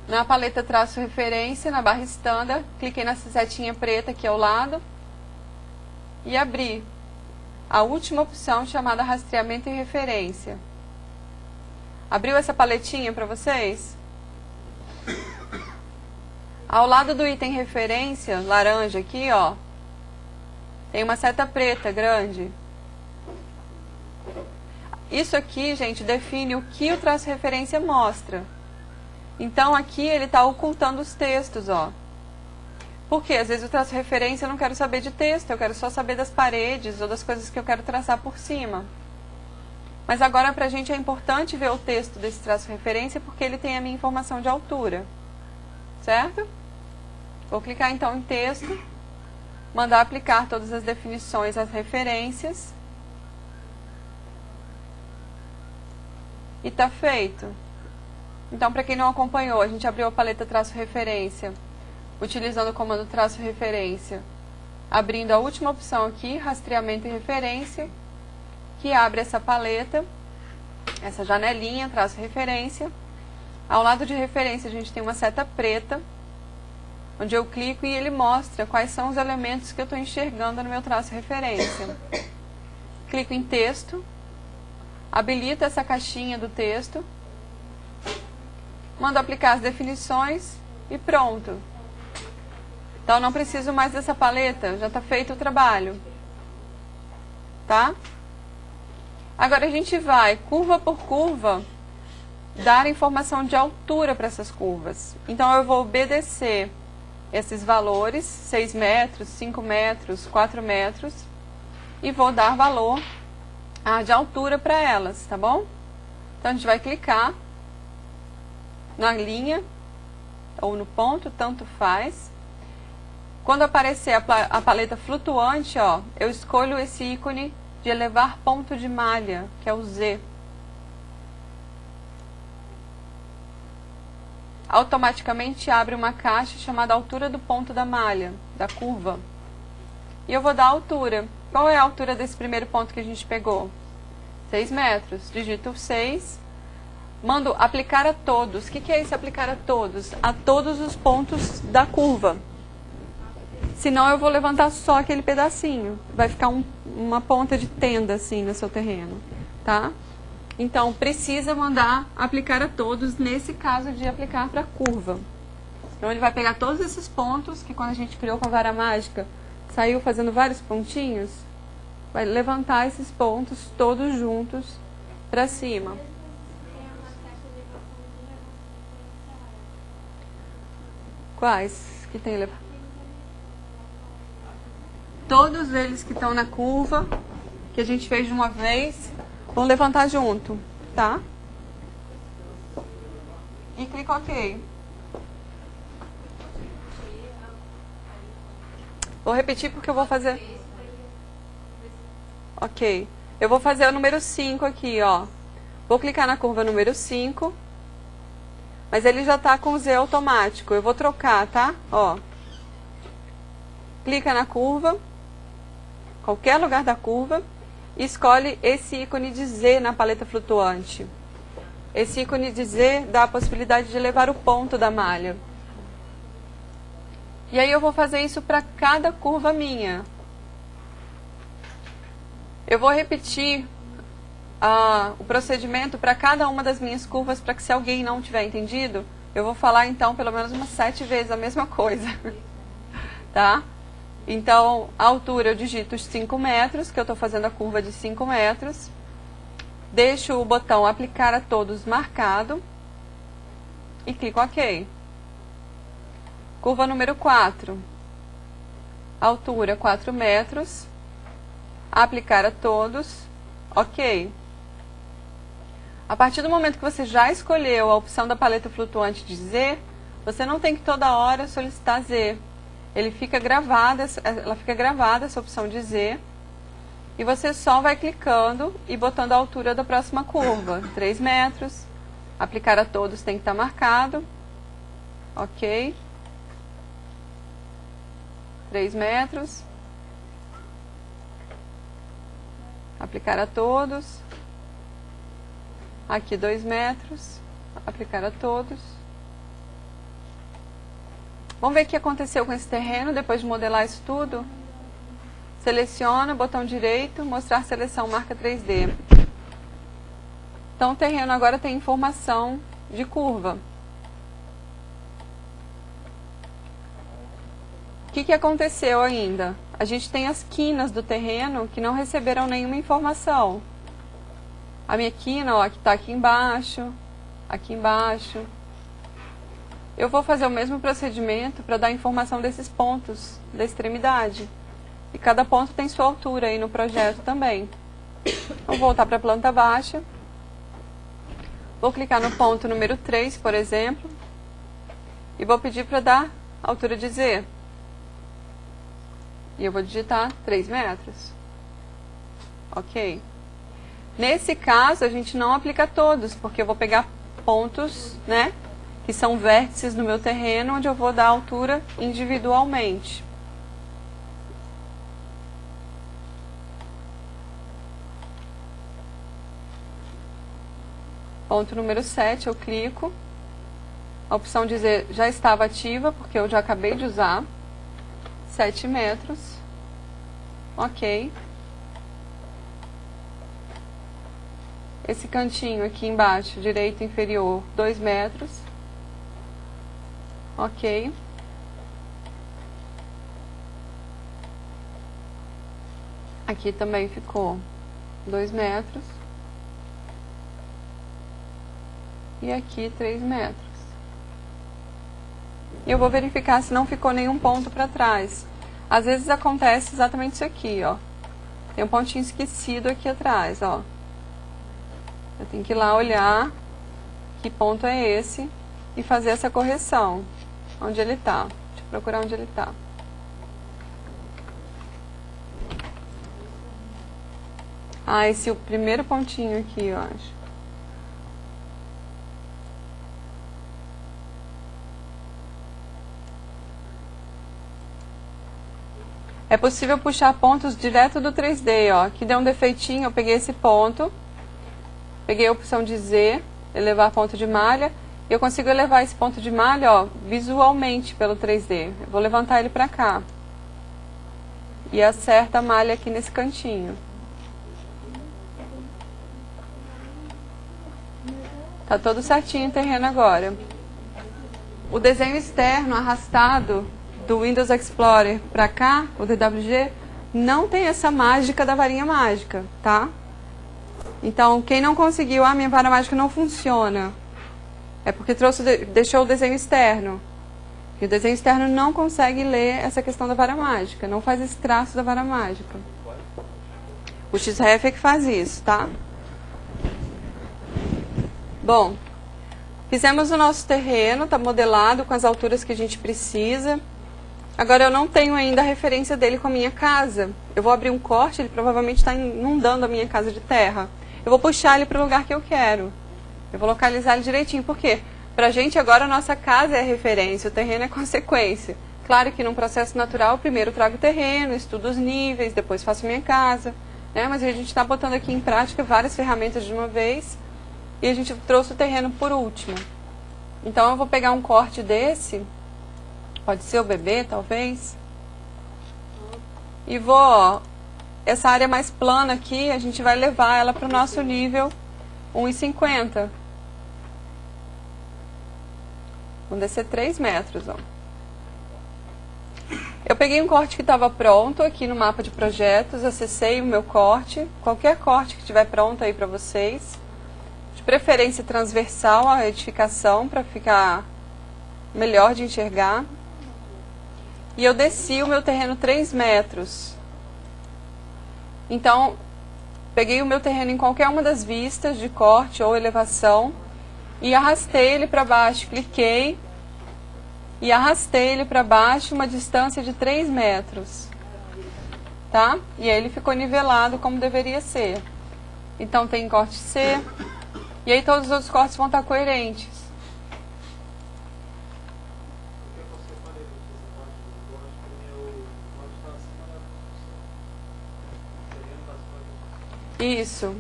Na paleta traço referência, na barra standard, cliquei nessa setinha preta aqui ao lado e abri a última opção chamada rastreamento e referência. Abriu essa paletinha para vocês? Ao lado do item referência, laranja aqui, ó, tem uma seta preta grande. Isso aqui, gente, define o que o traço referência mostra. Então, aqui ele está ocultando os textos, ó. Porque às vezes o traço referência eu não quero saber de texto, eu quero só saber das paredes ou das coisas que eu quero traçar por cima. Mas agora pra gente é importante ver o texto desse traço referência porque ele tem a minha informação de altura. Certo? Vou clicar então em texto, mandar aplicar todas as definições às referências. E tá feito. Então, para quem não acompanhou, a gente abriu a paleta traço referência, utilizando o comando traço referência, abrindo a última opção aqui, rastreamento e referência, que abre essa paleta, essa janelinha, traço referência. Ao lado de referência a gente tem uma seta preta, onde eu clico e ele mostra quais são os elementos que eu estou enxergando no meu traço referência. Clico em texto, habilito essa caixinha do texto, mando aplicar as definições e pronto. Então, não preciso mais dessa paleta, já está feito o trabalho. Tá? Agora, a gente vai, curva por curva, dar informação de altura para essas curvas. Então, eu vou obedecer esses valores, 6 metros, 5 metros, 4 metros, e vou dar valor de altura para elas, tá bom? Então, a gente vai clicar na linha ou no ponto, tanto faz. Quando aparecer a paleta flutuante, ó, eu escolho esse ícone de elevar ponto de malha, que é o Z. Automaticamente abre uma caixa chamada altura do ponto da malha, da curva. E eu vou dar a altura. Qual é a altura desse primeiro ponto que a gente pegou? 6 metros. Digito 6. Mando aplicar a todos. O que é esse aplicar a todos? A todos os pontos da curva. Senão eu vou levantar só aquele pedacinho. Vai ficar uma ponta de tenda assim no seu terreno. Tá? Então, precisa mandar aplicar a todos, nesse caso de aplicar para a curva. Então, ele vai pegar todos esses pontos, que quando a gente criou com a vara mágica, saiu fazendo vários pontinhos. Vai levantar esses pontos todos juntos para cima. Quais que tem levantado? Todos eles que estão na curva, que a gente fez de uma vez, vão levantar junto, tá? E clica OK. Vou repetir porque eu vou fazer... Ok. Eu vou fazer o número 5 aqui, ó. Vou clicar na curva número 5. Mas ele já tá com o Z automático. Eu vou trocar, tá? Ó. Clica na curva. Qualquer lugar da curva. E escolhe esse ícone de Z na paleta flutuante. Esse ícone de Z dá a possibilidade de levar o ponto da malha. E aí eu vou fazer isso para cada curva minha. Eu vou repetir o procedimento para cada uma das minhas curvas, para que se alguém não tiver entendido, eu vou falar então pelo menos umas 7 vezes a mesma coisa. Tá? Então, a altura eu digito os 5 metros, que eu estou fazendo a curva de 5 metros. Deixo o botão aplicar a todos marcado. E clico OK. Curva número 4. Altura 4 metros. Aplicar a todos. OK. A partir do momento que você já escolheu a opção da paleta flutuante de Z, você não tem que toda hora solicitar Z. Ela fica gravada, essa opção de Z, e você só vai clicando e botando a altura da próxima curva. 3 metros, aplicar a todos tem que estar marcado, OK, 3 metros, aplicar a todos, aqui 2 metros, aplicar a todos. Vamos ver o que aconteceu com esse terreno depois de modelar isso tudo. Seleciona, botão direito, mostrar seleção, marca 3D. Então o terreno agora tem informação de curva. que aconteceu ainda? A gente tem as quinas do terreno que não receberam nenhuma informação. A minha quina, ó, que está aqui embaixo, aqui embaixo. Eu vou fazer o mesmo procedimento para dar informação desses pontos da extremidade. E cada ponto tem sua altura aí no projeto também. Vou voltar para a planta baixa. Vou clicar no ponto número 3, por exemplo. E vou pedir para dar altura de Z. E eu vou digitar 3 metros. Ok. Nesse caso, a gente não aplica todos, porque eu vou pegar pontos, né, que são vértices no meu terreno, onde eu vou dar altura individualmente. Ponto número 7, eu clico. A opção dizer já estava ativa, porque eu já acabei de usar. 7 metros. Ok. Esse cantinho aqui embaixo, direito inferior, 2 metros. Ok. Aqui também ficou 2 metros. E aqui 3 metros. E eu vou verificar se não ficou nenhum ponto para trás. Às vezes acontece exatamente isso aqui, ó. Tem um pontinho esquecido aqui atrás, ó. Eu tenho que ir lá olhar que ponto é esse e fazer essa correção. Onde ele está. Deixa eu procurar onde ele está. Ah, esse é o primeiro pontinho aqui, eu acho. É possível puxar pontos direto do 3D, ó. Aqui deu um defeitinho, eu peguei esse ponto, peguei a opção de Z, elevar ponto de malha, e eu consigo elevar esse ponto de malha, ó, visualmente pelo 3D. Eu vou levantar ele pra cá. E acerta a malha aqui nesse cantinho. Tá todo certinho o terreno agora. O desenho externo arrastado do Windows Explorer para cá, o DWG, não tem essa mágica da varinha mágica, tá? Então, quem não conseguiu, minha vara mágica não funciona, é porque deixou o desenho externo. E o desenho externo não consegue ler essa questão da vara mágica, não faz esse traço da vara mágica. O XREF é que faz isso, tá? Bom, fizemos o nosso terreno, tá modelado com as alturas que a gente precisa. Agora eu não tenho ainda a referência dele com a minha casa. Eu vou abrir um corte, ele provavelmente está inundando a minha casa de terra. Eu vou puxar ele para o lugar que eu quero. Eu vou localizar ele direitinho. Por quê? Para a gente agora a nossa casa é a referência, o terreno é consequência. Claro que num processo natural, primeiro eu trago o terreno, estudo os níveis, depois faço minha casa. Né? Mas a gente está botando aqui em prática várias ferramentas de uma vez e a gente trouxe o terreno por último. Então eu vou pegar um corte desse. Pode ser o bebê, talvez. E vou, ó, essa área mais plana aqui, a gente vai levar ela para o nosso nível 1,50. Vão descer 3 metros, ó. Eu peguei um corte que estava pronto aqui no mapa de projetos, acessei o meu corte, qualquer corte que estiver pronto aí para vocês. De preferência transversal à edificação, para ficar melhor de enxergar. E eu desci o meu terreno 3 metros. Então, peguei o meu terreno em qualquer uma das vistas de corte ou elevação e arrastei ele para baixo. Cliquei e arrastei ele para baixo uma distância de 3 metros. Tá? E aí ele ficou nivelado como deveria ser. Então tem corte C. E aí todos os outros cortes vão estar coerentes. Isso.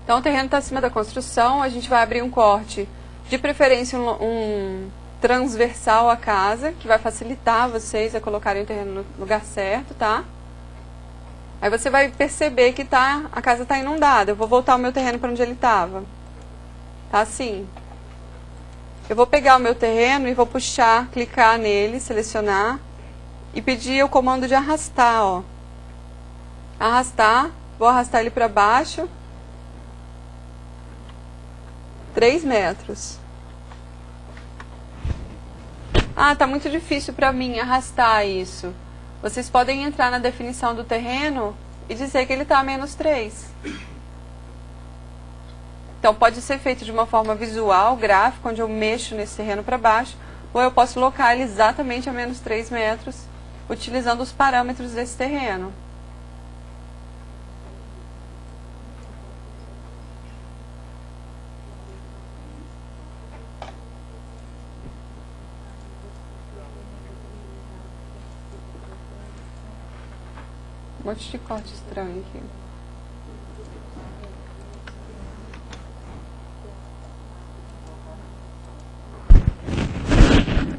Então o terreno está acima da construção, a gente vai abrir um corte, de preferência um transversal à casa, que vai facilitar vocês a colocarem o terreno no lugar certo, tá? Aí você vai perceber que a casa está inundada. Eu vou voltar o meu terreno para onde ele estava. Tá assim. Eu vou pegar o meu terreno e vou puxar, clicar nele, selecionar e pedir o comando de arrastar, ó. Arrastar, vou arrastar ele para baixo. 3 metros. Ah, tá muito difícil para mim arrastar isso. Vocês podem entrar na definição do terreno e dizer que ele está a -3. Então, pode ser feito de uma forma visual, gráfica, onde eu mexo nesse terreno para baixo, ou eu posso locar ele exatamente a -3 metros, utilizando os parâmetros desse terreno. Um monte de corte estranho aqui.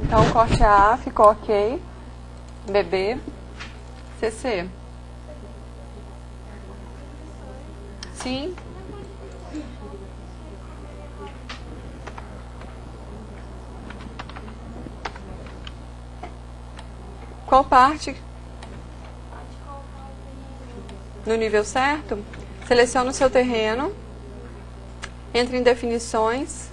Então, corte A ficou ok. BB. CC. Sim. Qual parte? No nível certo, seleciona o seu terreno, entre em definições,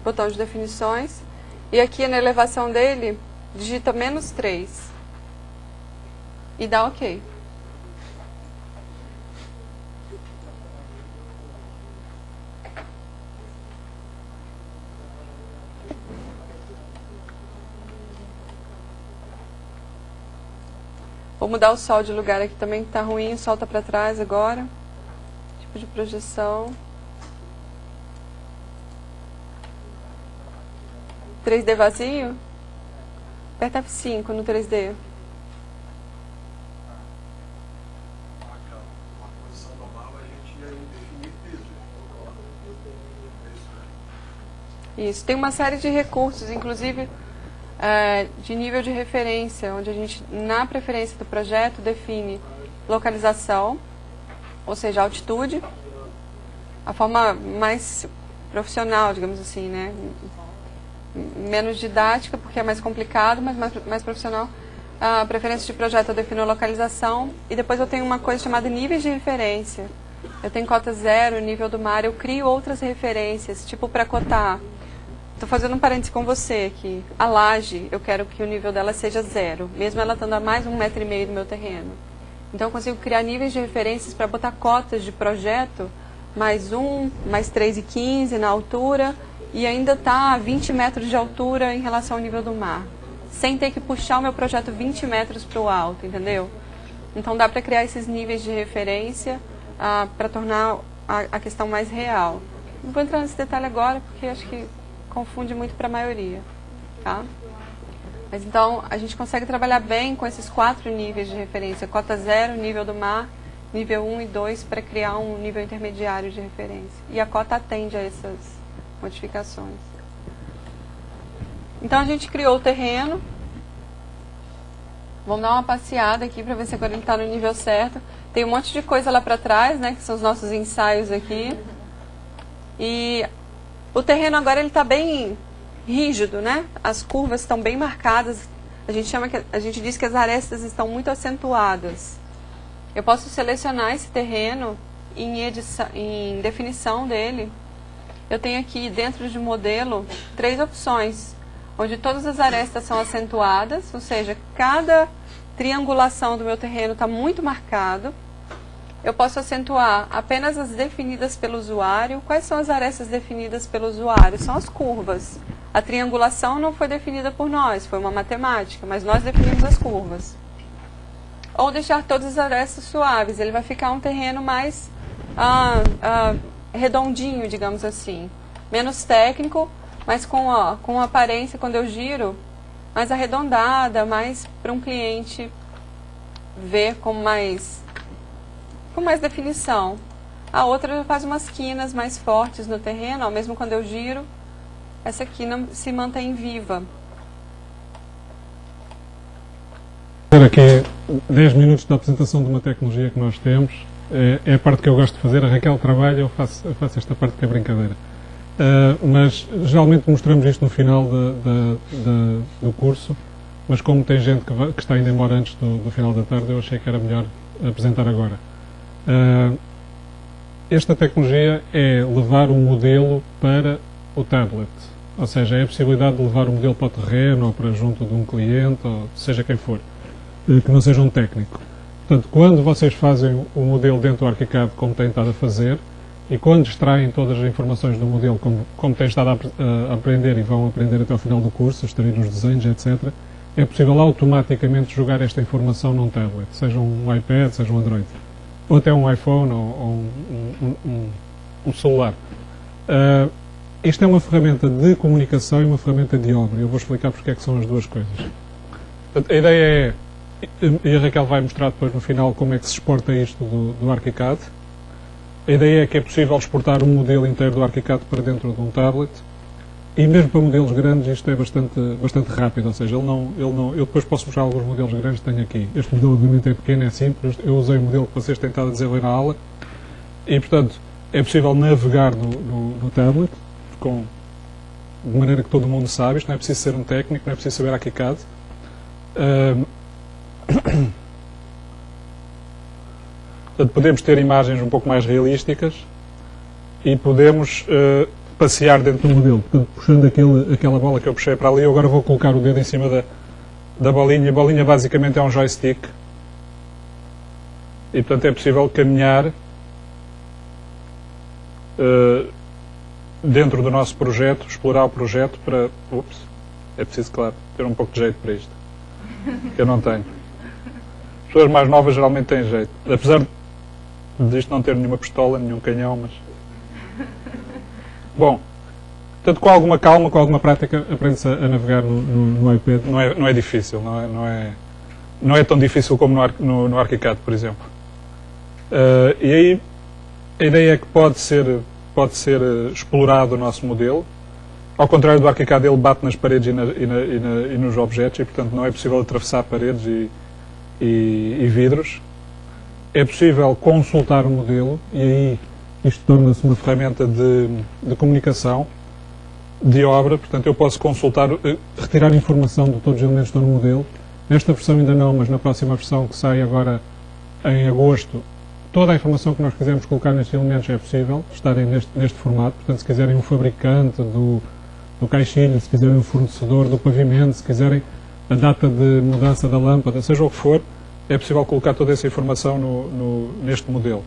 botão de definições, e aqui na elevação dele, digita -3 e dá OK. Vou mudar o sol de lugar aqui também, que está ruim, o sol está para trás agora. Tipo de projeção. 3D vazio? Aperta F5 no 3D. Uma posição normal a gente ia definir peso. Isso, tem uma série de recursos, inclusive de nível de referência, onde a gente, na preferência do projeto, define localização, ou seja, altitude, a forma mais profissional, digamos assim, né? Menos didática, porque é mais complicado, mas mais profissional. A preferência de projeto eu defino localização, e depois eu tenho uma coisa chamada níveis de referência. Eu tenho cota 0, nível do mar, eu crio outras referências, tipo para cotar. Estou fazendo um parênteses com você aqui. A laje, eu quero que o nível dela seja 0, mesmo ela estando a mais 1,5 metro do meu terreno. Então, eu consigo criar níveis de referências para botar cotas de projeto, mais 1, mais 3,15 na altura, e ainda está a 20 metros de altura em relação ao nível do mar, sem ter que puxar o meu projeto 20 metros para o alto, entendeu? Então, dá para criar esses níveis de referência para tornar a questão mais real. Não vou entrar nesse detalhe agora, porque acho que confunde muito para a maioria, tá? Mas então, a gente consegue trabalhar bem com esses 4 níveis de referência, cota 0, nível do mar, nível 1 e 2, para criar um nível intermediário de referência. E a cota atende a essas modificações. Então, a gente criou o terreno. Vamos dar uma passeada aqui para ver se agora ele está no nível certo. Tem um monte de coisa lá para trás, né, que são os nossos ensaios aqui. E o terreno agora ele está bem rígido, né? As curvas estão bem marcadas. A gente diz que as arestas estão muito acentuadas. Eu posso selecionar esse terreno em definição dele. Eu tenho aqui dentro de modelo 3 opções, onde todas as arestas são acentuadas, ou seja, cada triangulação do meu terreno está muito marcado. Eu posso acentuar apenas as definidas pelo usuário. Quais são as arestas definidas pelo usuário? São as curvas. A triangulação não foi definida por nós, foi uma matemática, mas nós definimos as curvas. Ou deixar todas as arestas suaves, ele vai ficar um terreno mais redondinho, digamos assim. Menos técnico, mas com uma aparência, quando eu giro, mais arredondada, mais para um cliente ver com mais definição. A outra faz umas quinas mais fortes no terreno, mesmo quando eu giro, essa quina se mantém viva. Aqui 10 minutos da apresentação de uma tecnologia que nós temos. É a parte que eu gosto de fazer. A Raquel trabalha, eu faço esta parte que é brincadeira. Mas geralmente mostramos isto no final do curso, mas como tem gente que está indo embora antes do final da tarde, eu achei que era melhor apresentar agora. Esta tecnologia é levar um modelo para o tablet, ou seja, é a possibilidade de levar o modelo para o terreno ou para junto de um cliente, ou seja quem for, que não seja um técnico. Portanto, quando vocês fazem o modelo dentro do ArchiCAD como têm estado a fazer, e quando extraem todas as informações do modelo como têm estado a aprender e vão aprender até ao final do curso, extrair os desenhos, etc., é possível automaticamente jogar esta informação num tablet, seja um iPad, seja um Android, ou até um iPhone ou um celular. Isto é uma ferramenta de comunicação e uma ferramenta de obra. Eu vou explicar porque é que são as duas coisas. Portanto, a ideia é, e a Raquel vai mostrar depois no final como é que se exporta isto do ArchiCAD. A ideia é que é possível exportar um modelo inteiro do ArchiCAD para dentro de um tablet, e mesmo para modelos grandes isto é bastante rápido, ou seja, eu depois posso mostrar alguns modelos grandes que tenho aqui. Este modelo obviamente é pequeno, é simples, eu usei o modelo que vocês têm estado a dizer ali na aula, e portanto é possível navegar no tablet, de maneira que todo mundo sabe, isto não é preciso ser um técnico, não é preciso saber ArchiCAD. Portanto, podemos ter imagens um pouco mais realísticas e podemos passear dentro do modelo. Portanto, puxando aquela bola que eu puxei para ali, eu agora vou colocar o dedo em cima da bolinha. A bolinha basicamente é um joystick. E, portanto, é possível caminhar dentro do nosso projeto, explorar o projeto para... Ups, é preciso, claro, ter um pouco de jeito para isto. Que eu não tenho. As pessoas mais novas geralmente têm jeito. Apesar disto não ter nenhuma pistola, nenhum canhão, mas... Bom, portanto, com alguma calma, com alguma prática, aprende-se a navegar no iPad. Não é difícil, não é tão difícil como no ArchiCAD, por exemplo. E aí, a ideia é que pode ser explorado o nosso modelo. Ao contrário do ArchiCAD, ele bate nas paredes e nos objetos, e, portanto, não é possível atravessar paredes e vidros. É possível consultar o modelo, e aí isto torna-se uma ferramenta de comunicação, de obra. Portanto, eu posso consultar, retirar informação de todos os elementos que estão no modelo. Nesta versão ainda não, mas na próxima versão que sai agora em agosto, toda a informação que nós quisermos colocar nestes elementos é possível estarem neste formato. Portanto, se quiserem um fabricante do caixilho, se quiserem um fornecedor do pavimento, se quiserem a data de mudança da lâmpada, seja o que for, é possível colocar toda essa informação neste modelo.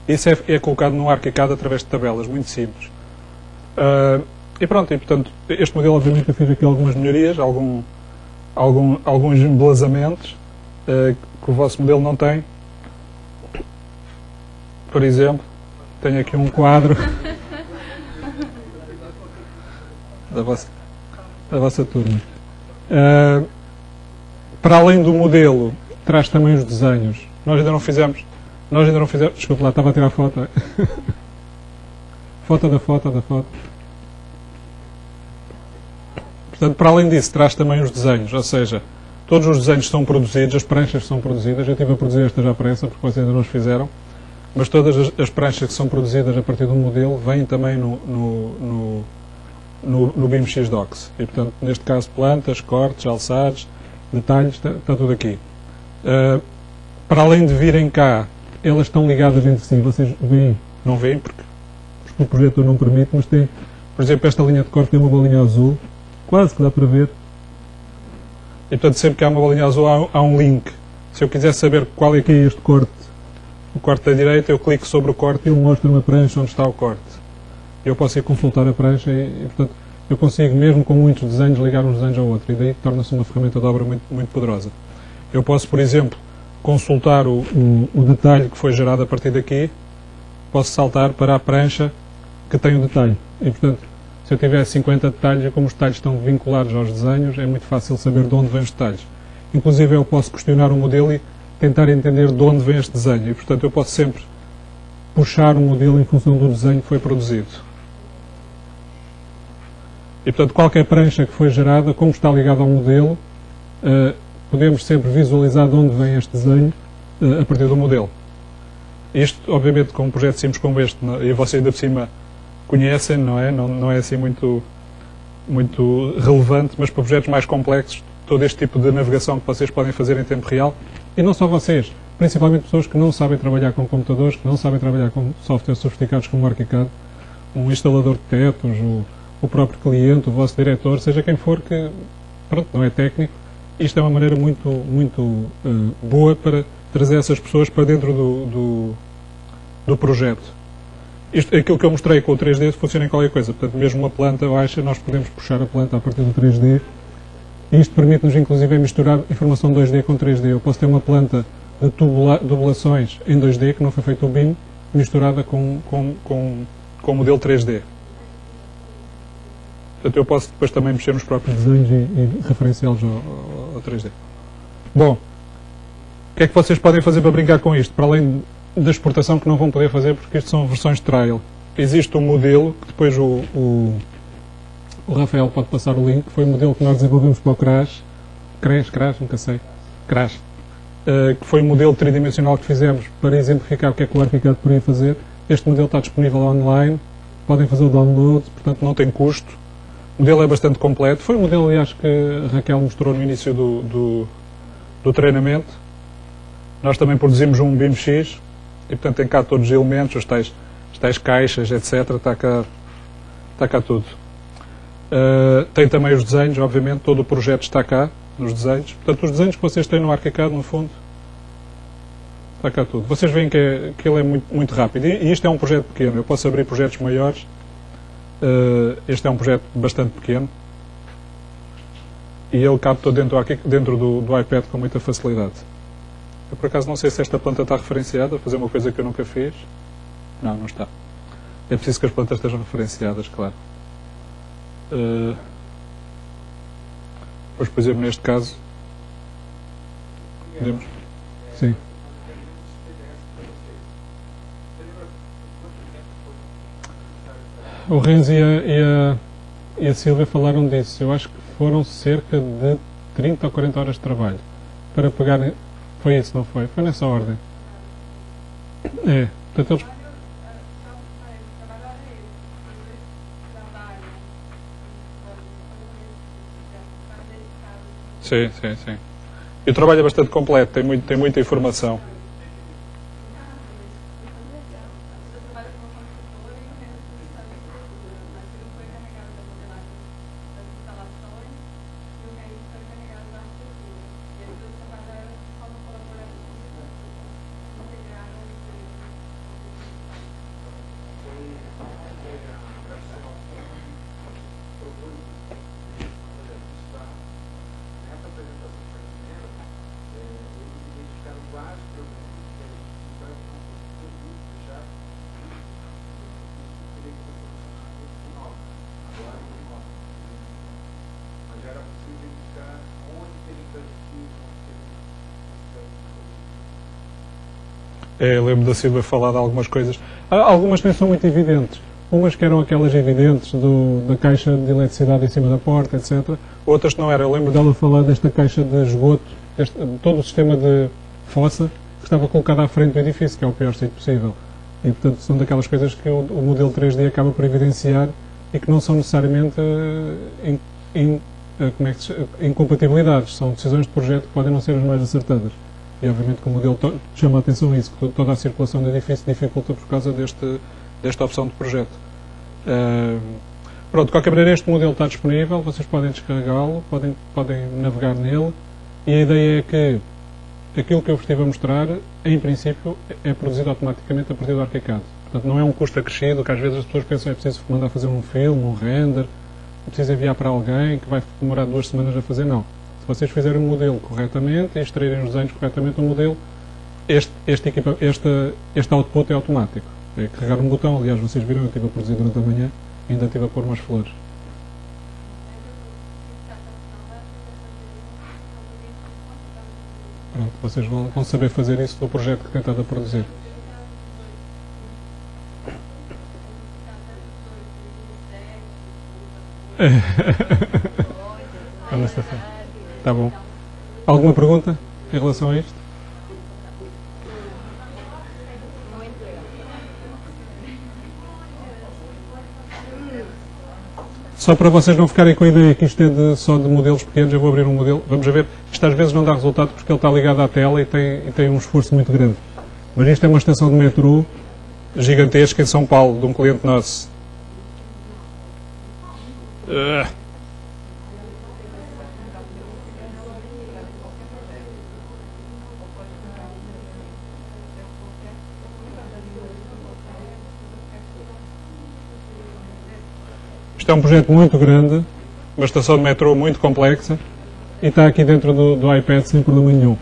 Isso é colocado no ArchiCAD através de tabelas, muito simples. E pronto, e portanto, este modelo obviamente eu fiz aqui algumas melhorias, alguns embelezamentos que o vosso modelo não tem. Por exemplo, tenho aqui um quadro da vossa turma. Para além do modelo, traz também os desenhos. Nós ainda não fizemos. Desculpe lá, estava a tirar foto. Foto da foto. Portanto, para além disso, traz também os desenhos, ou seja, todos os desenhos são produzidos, as pranchas são produzidas. Eu estive a produzir esta já à pressa, porque vocês ainda não os fizeram, mas todas as pranchas que são produzidas a partir do modelo vêm também no BIM-X Docs. E, portanto, neste caso, plantas, cortes, alçados, detalhes, está tudo aqui. Para além de virem cá, elas estão ligadas entre si. Vocês veem, não veem porque o projetor não permite, mas tem, por exemplo, esta linha de corte tem uma bolinha azul, quase que dá para ver. E, portanto, sempre que há uma bolinha azul há um link. Se eu quiser saber qual é que é este corte, o corte da direita, eu clico sobre o corte e ele mostra uma prancha onde está o corte. Eu posso ir consultar a prancha e, portanto, eu consigo, mesmo com muitos desenhos, ligar uns desenhos ao outro. E daí torna-se uma ferramenta de obra muito, muito poderosa. Eu posso, por exemplo, consultar o detalhe que foi gerado a partir daqui, posso saltar para a prancha que tem o detalhe. E, portanto, se eu tiver 50 detalhes, e como os detalhes estão vinculados aos desenhos, é muito fácil saber de onde vêm os detalhes. Inclusive, eu posso questionar o modelo e tentar entender de onde vem este desenho. E, portanto, eu posso sempre puxar o modelo em função do desenho que foi produzido. E, portanto, qualquer prancha que foi gerada, como está ligada ao modelo, podemos sempre visualizar de onde vem este desenho a partir do modelo. Isto, obviamente, com um projeto simples como este, e você ainda por cima conhecem, não é? Não é assim muito relevante, mas para projetos mais complexos, todo este tipo de navegação que vocês podem fazer em tempo real, e não só vocês, principalmente pessoas que não sabem trabalhar com computadores, que não sabem trabalhar com softwares sofisticados como o ArchiCAD, um instalador de tetos, o próprio cliente, o vosso diretor, seja quem for que, pronto, não é técnico, isto é uma maneira muito boa para trazer essas pessoas para dentro do projeto. Aquilo que eu mostrei com o 3D funciona em qualquer coisa, portanto, mesmo uma planta baixa, nós podemos puxar a planta a partir do 3D, e isto permite-nos, inclusive, misturar informação 2D com 3D. Eu posso ter uma planta de tubulações em 2D, que não foi feito o BIM, misturada com o modelo 3D. Portanto, eu posso depois também mexer nos próprios desenhos e referenciá-los ao 3D. Bom, o que é que vocês podem fazer para brincar com isto? Para além da exportação, que não vão poder fazer porque isto são versões de trial. Existe um modelo, que depois o Rafael pode passar o link, foi um modelo que nós desenvolvemos para o Crash, nunca sei, Crash, que foi um modelo tridimensional que fizemos para exemplificar o que é que o ArchiCAD poderia fazer. Este modelo está disponível online, podem fazer o download, portanto não tem custo. O modelo é bastante completo. Foi um modelo, aliás, que a Raquel mostrou no início do treinamento. Nós também produzimos um BIM-X e, portanto, tem cá todos os elementos, as tais caixas, etc. Está cá tudo. Tem também os desenhos, obviamente, todo o projeto está cá, nos desenhos. Portanto, os desenhos que vocês têm no ArchiCAD, no fundo, está cá tudo. Vocês veem que ele é muito rápido. E isto é um projeto pequeno. Eu posso abrir projetos maiores. Este é um projeto bastante pequeno. E ele cabe todo dentro do iPad com muita facilidade. Eu, por acaso, não sei se esta planta está referenciada, a fazer uma coisa que eu nunca fiz. Não está. É preciso que as plantas estejam referenciadas, claro. Pois, por exemplo, neste caso, podemos... Sim. O Renzi e a Silvia falaram disso. Eu acho que foram cerca de 30 ou 40 horas de trabalho para pegar... Foi isso, não foi? Foi nessa ordem. É. Portanto, eles... Sim. E o trabalho é bastante completo, tem muita informação. Lembro da Silvia falar de algumas coisas. Algumas nem são muito evidentes. Umas que eram aquelas evidentes da caixa de eletricidade em cima da porta, etc. Outras que não eram. Eu lembro dela falar desta caixa de esgoto, todo o sistema de fossa que estava colocado à frente do edifício, que é o pior sítio possível. E, portanto, são daquelas coisas que o modelo 3D acaba por evidenciar e que não são necessariamente incompatibilidades. São decisões de projeto que podem não ser as mais acertadas. E, obviamente, que o modelo chama a atenção a isso, que toda a circulação do edifício dificulta por causa desta opção de projeto. Pronto, de qualquer maneira, este modelo está disponível, vocês podem descarregá-lo, podem navegar nele, e a ideia é que aquilo que eu vos estive a mostrar, em princípio, é produzido automaticamente a partir do ArchiCAD. Portanto, não é um custo acrescido, que às vezes as pessoas pensam que é preciso mandar fazer um filme, um render, é preciso enviar para alguém, que vai demorar 2 semanas a fazer, não. Se vocês fizerem o modelo corretamente e extraírem os desenhos corretamente do modelo, este output é automático. É carregar um botão, aliás, vocês viram, eu estive a produzir durante a manhã, ainda estive a pôr umas flores. Pronto, vocês vão saber fazer isso do projeto que tentado a produzir. Está bom. Alguma pergunta em relação a isto? Só para vocês não ficarem com a ideia que isto é só de modelos pequenos, eu vou abrir um modelo. Vamos ver, isto às vezes não dá resultado porque ele está ligado à tela e tem um esforço muito grande. Mas isto é uma estação de metrô gigantesca em São Paulo, de um cliente nosso. Isto é um projeto muito grande, uma estação de metrô muito complexa e está aqui dentro do iPad sem problema nenhum.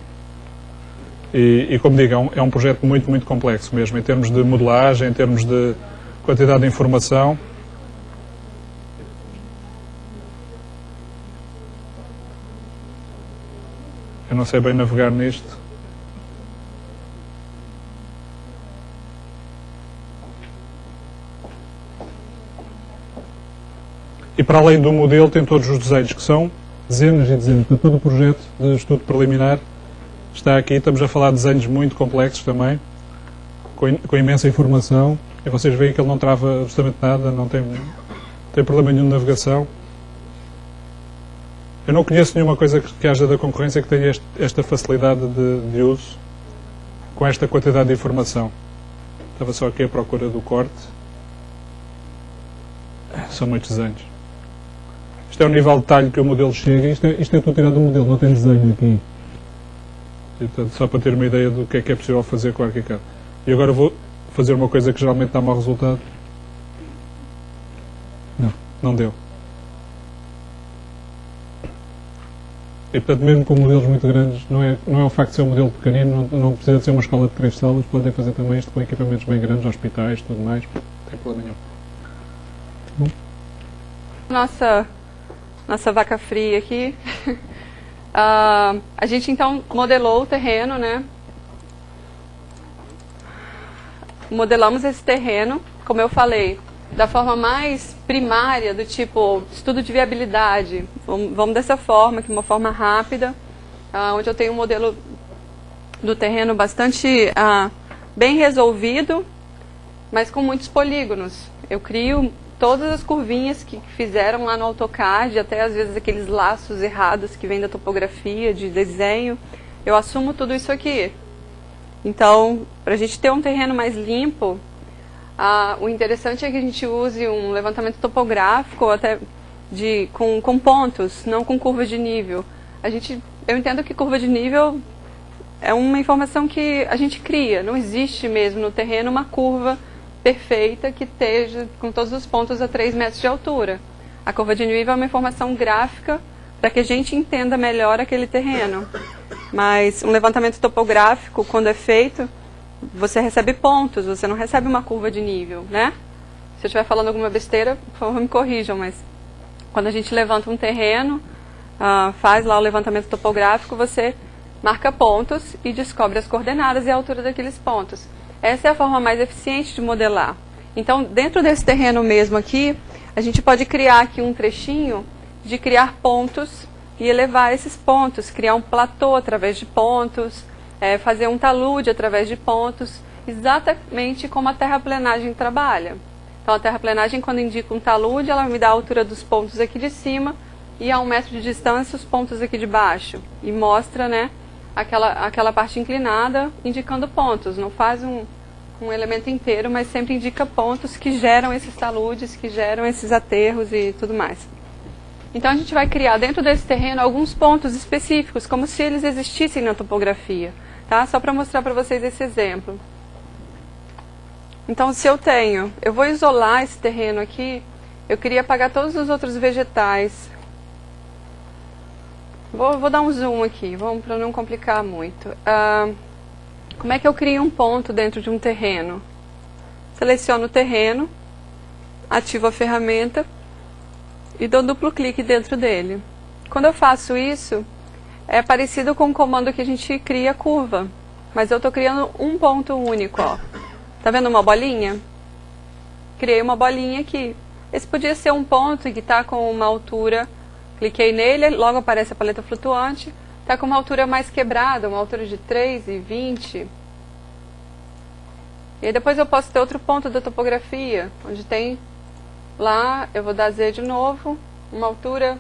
E como digo, é um projeto muito, muito complexo mesmo, em termos de modelagem, em termos de quantidade de informação. Eu não sei bem navegar nisto. E para além do modelo tem todos os desenhos, que são dezenas e dezenas. Para todo o projeto de estudo preliminar está aqui. Estamos a falar de desenhos muito complexos também, com imensa informação. E vocês veem que ele não trava absolutamente nada, não tem problema nenhum de navegação. Eu não conheço nenhuma coisa que haja da concorrência que tenha esta facilidade de uso com esta quantidade de informação. Estava só aqui à procura do corte. São muitos desenhos. Isto é o nível de detalhe que o modelo chega. Isto é tudo tirado do modelo, não tem desenho aqui. E, portanto, só para ter uma ideia do que é possível fazer com o ArchiCAD. E agora vou fazer uma coisa que geralmente dá mau resultado. Não deu. E, portanto, mesmo com modelos muito grandes, não é o facto de ser um modelo pequenino, não precisa de ser uma escola de 3 salas, podem fazer também isto com equipamentos bem grandes, hospitais, tudo mais, não tem problema nenhum. Nossa vaca fria aqui. A gente então modelou o terreno, né? Modelamos esse terreno, como eu falei, da forma mais primária, do tipo estudo de viabilidade. Vamos dessa forma, que é uma forma rápida, onde eu tenho um modelo do terreno bastante bem resolvido, mas com muitos polígonos. Eu crio todas as curvinhas que fizeram lá no AutoCAD, até às vezes aqueles laços errados que vêm da topografia, de desenho. Eu assumo tudo isso aqui. Então, para a gente ter um terreno mais limpo, o interessante é que a gente use um levantamento topográfico até com pontos, não com curva de nível. Eu entendo que curva de nível é uma informação que a gente cria. Não existe mesmo no terreno uma curva perfeita que esteja com todos os pontos a 3 metros de altura. A curva de nível é uma informação gráfica para que a gente entenda melhor aquele terreno. Mas um levantamento topográfico, quando é feito, você recebe pontos, você não recebe uma curva de nível, né? Se eu estiver falando alguma besteira, por favor, me corrijam, mas quando a gente levanta um terreno, faz lá o levantamento topográfico, você marca pontos e descobre as coordenadas e a altura daqueles pontos. Essa é a forma mais eficiente de modelar. Então, dentro desse terreno mesmo aqui, a gente pode criar aqui um trechinho de criar pontos e elevar esses pontos, criar um platô através de pontos, fazer um talude através de pontos, exatamente como a terraplenagem trabalha. Então, a terraplenagem, quando indica um talude, ela me dá a altura dos pontos aqui de cima e a 1 metro de distância os pontos aqui de baixo. E mostra, né, aquela parte inclinada indicando pontos. Não faz um elemento inteiro, mas sempre indica pontos que geram esses taludes, que geram esses aterros e tudo mais. Então, a gente vai criar dentro desse terreno alguns pontos específicos, como se eles existissem na topografia. Tá? Só para mostrar para vocês esse exemplo. Então, se eu vou isolar esse terreno aqui, eu queria apagar todos os outros vegetais. Vou dar um zoom aqui, para não complicar muito. Como é que eu crio um ponto dentro de um terreno? Seleciono o terreno, ativo a ferramenta e dou duplo clique dentro dele. Quando eu faço isso, é parecido com o comando que a gente cria curva, mas eu estou criando um ponto único. Ó. Tá vendo uma bolinha? Criei uma bolinha aqui. Esse podia ser um ponto que está com uma altura, cliquei nele, logo aparece a paleta flutuante, está com uma altura mais quebrada, uma altura de 3,20. E aí depois eu posso ter outro ponto da topografia, onde tem Lá eu vou dar Z de novo, uma altura...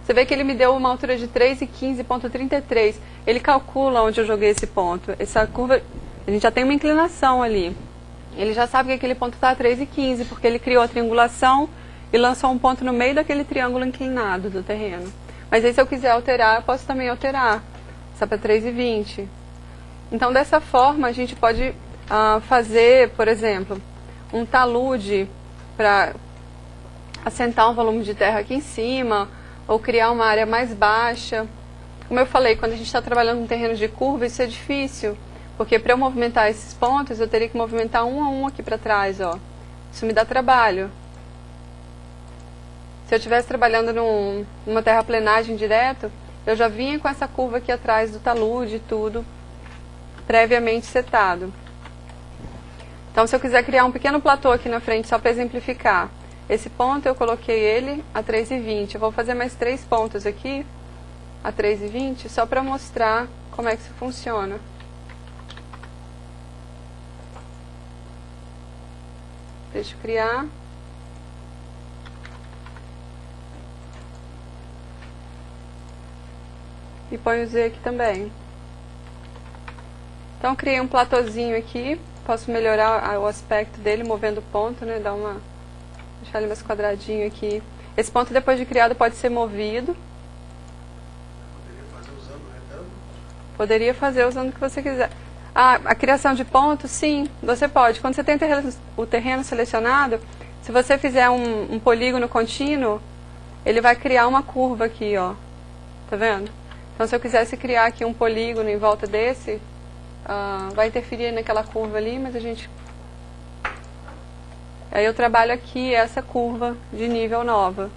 Você vê que ele me deu uma altura de 3,15,33. Ele calcula onde eu joguei esse ponto. Essa curva, a gente já tem uma inclinação ali. Ele já sabe que aquele ponto está a 3,15, porque ele criou a triangulação e lançou um ponto no meio daquele triângulo inclinado do terreno. Mas aí se eu quiser alterar, eu posso também alterar. Está para 3,20. Então dessa forma a gente pode fazer, por exemplo, um talude para assentar um volume de terra aqui em cima, ou criar uma área mais baixa. Como eu falei, quando a gente está trabalhando com terrenos de curva, isso é difícil, porque para eu movimentar esses pontos, eu teria que movimentar um a um aqui para trás, ó. Isso me dá trabalho. Se eu estivesse trabalhando numa terraplenagem direto, eu já vinha com essa curva aqui atrás do talude e tudo, previamente setado. Então, se eu quiser criar um pequeno platô aqui na frente, só para exemplificar, esse ponto eu coloquei ele a 3,20. Eu vou fazer mais 3 pontos aqui a 3,20, só para mostrar como é que isso funciona. Deixa eu criar. E ponho o Z aqui também. Então, criei um platôzinho aqui. Posso melhorar o aspecto dele movendo o ponto, né? Deixar ele mais quadradinho aqui. Esse ponto, depois de criado, pode ser movido. Poderia fazer usando o retângulo? Poderia fazer usando o que você quiser. A criação de pontos, sim, você pode. Quando você tem o terreno selecionado, se você fizer um polígono contínuo, ele vai criar uma curva aqui, ó. Tá vendo? Então, se eu quisesse criar aqui um polígono em volta desse, vai interferir naquela curva ali, mas a gente... Aí eu trabalho aqui essa curva de nível nova,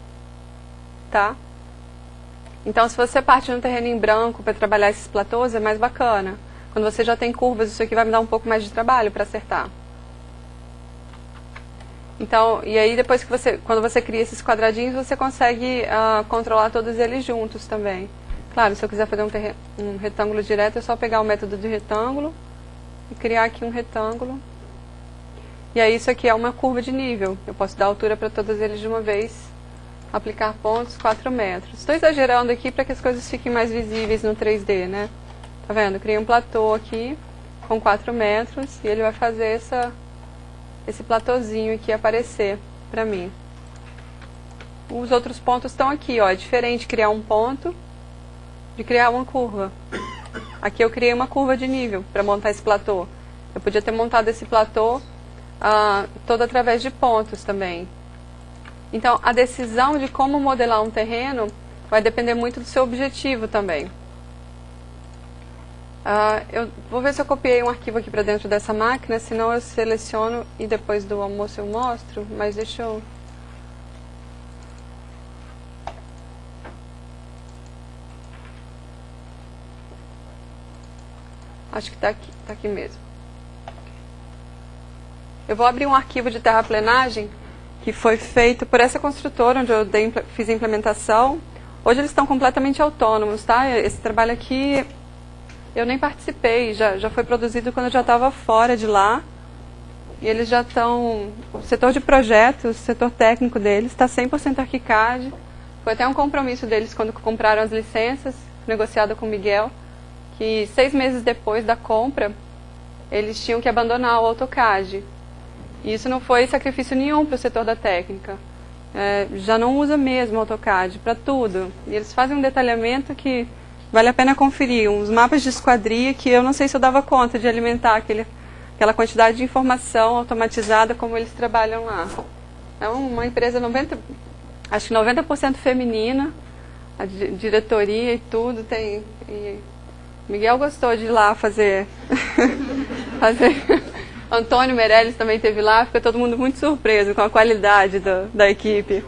tá? Então, se você parte no terreno em branco para trabalhar esses platôs, é mais bacana. Quando você já tem curvas, isso aqui vai me dar um pouco mais de trabalho para acertar. Então, e aí depois que quando você cria esses quadradinhos, você consegue controlar todos eles juntos também. Claro, se eu quiser fazer um retângulo direto, é só pegar o método de retângulo e criar aqui um retângulo. E aí isso aqui é uma curva de nível. Eu posso dar altura para todos eles de uma vez, aplicar pontos, 4 metros. Estou exagerando aqui para que as coisas fiquem mais visíveis no 3D, né? Tá vendo? Eu criei um platô aqui com 4 metros e ele vai fazer esse platôzinho aqui aparecer para mim. Os outros pontos estão aqui, ó. É diferente criar um ponto de criar uma curva. Aqui eu criei uma curva de nível para montar esse platô. Eu podia ter montado esse platô todo através de pontos também. Então, a decisão de como modelar um terreno vai depender muito do seu objetivo também. Eu vou ver se eu copiei um arquivo aqui para dentro dessa máquina, senão eu seleciono e depois do almoço eu mostro, mas deixa eu... Acho que está aqui mesmo. Eu vou abrir um arquivo de terraplenagem que foi feito por essa construtora, onde eu fiz a implementação. Hoje eles estão completamente autônomos, tá? Esse trabalho aqui eu nem participei, já foi produzido quando eu já estava fora de lá. E eles já estão... O setor de projetos, o setor técnico deles está 100% ArchiCAD. Foi até um compromisso deles quando compraram as licenças, negociado com o Miguel, que 6 meses depois da compra, eles tinham que abandonar o AutoCAD. E isso não foi sacrifício nenhum para o setor da técnica. Já não usa mesmo o AutoCAD para tudo. E eles fazem um detalhamento que vale a pena conferir. Uns mapas de esquadria que eu não sei se eu dava conta de alimentar aquela quantidade de informação automatizada como eles trabalham lá. É uma empresa acho que 90% feminina, a diretoria e tudo tem... E Miguel gostou de ir lá fazer... Antônio Meirelles também esteve lá, fica todo mundo muito surpreso com a qualidade da equipe.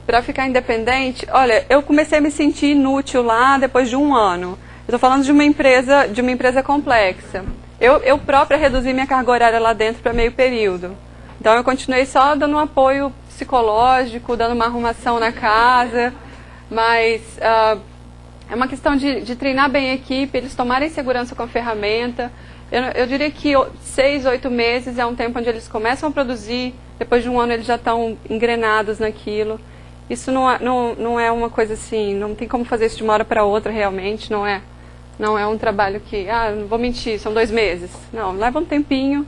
Para ficar independente, olha, eu comecei a me sentir inútil lá depois de 1 ano. Eu estou falando de uma empresa complexa. Eu própria reduzi minha carga horária lá dentro para meio período. Então eu continuei só dando um apoio psicológico, dando uma arrumação na casa, mas É uma questão de treinar bem a equipe, eles tomarem segurança com a ferramenta. Eu diria que 6, 8 meses é um tempo onde eles começam a produzir, depois de um ano eles já estão engrenados naquilo. Isso não é uma coisa assim, não tem como fazer isso de uma hora para outra realmente, não é um trabalho que, não vou mentir, são 2 meses. Não, leva um tempinho,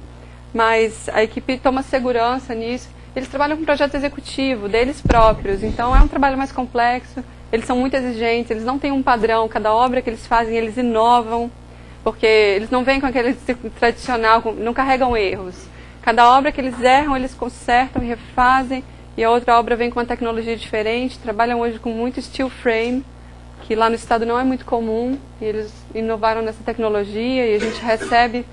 mas a equipe toma segurança nisso. Eles trabalham com projeto executivo deles próprios, então é um trabalho mais complexo, eles são muito exigentes, eles não têm um padrão, cada obra que eles fazem eles inovam, porque eles não vêm com aquele tradicional, não carregam erros. Cada obra que eles erram, eles consertam e refazem, e a outra obra vem com uma tecnologia diferente. Trabalham hoje com muito steel frame, que lá no estado não é muito comum, e eles inovaram nessa tecnologia, e a gente recebe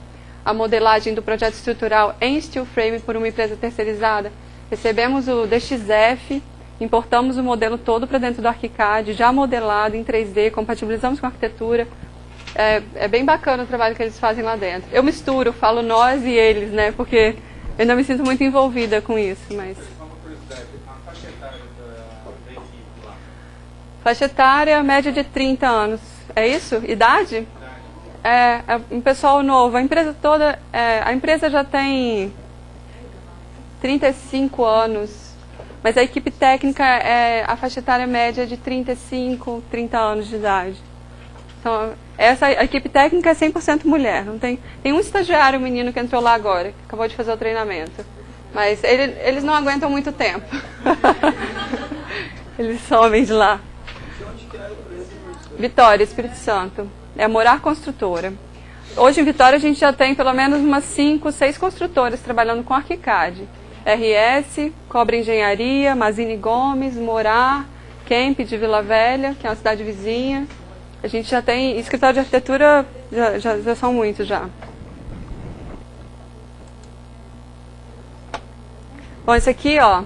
a modelagem do projeto estrutural em steel frame por uma empresa terceirizada. Recebemos o DXF, importamos o modelo todo para dentro do ArchiCAD, já modelado em 3D, compatibilizamos com a arquitetura. É bem bacana o trabalho que eles fazem lá dentro. Eu misturo, falo nós e eles, né? Porque eu ainda me sinto muito envolvida com isso. Mas... Só uma curiosidade, a faixa etária da equipe lá? Faixa etária, média de 30 anos. É isso? Idade? É um pessoal novo. A empresa toda, a empresa já tem 35 anos. Mas a equipe técnica, a faixa etária média é de 35, 30 anos de idade. Então, a equipe técnica é 100% mulher. Não tem um estagiário menino que entrou lá agora, que acabou de fazer o treinamento. Mas eles não aguentam muito tempo. Eles somem de lá. Vitória, Espírito Santo. É a Morar Construtora. Hoje em Vitória a gente já tem pelo menos umas 5, 6 construtoras trabalhando com ArchiCAD. RS, Cobra Engenharia, Mazini Gomes, Morar, Kemp de Vila Velha, que é uma cidade vizinha. A gente já tem, escritório de arquitetura já são muitos já. Bom, esse aqui, ó,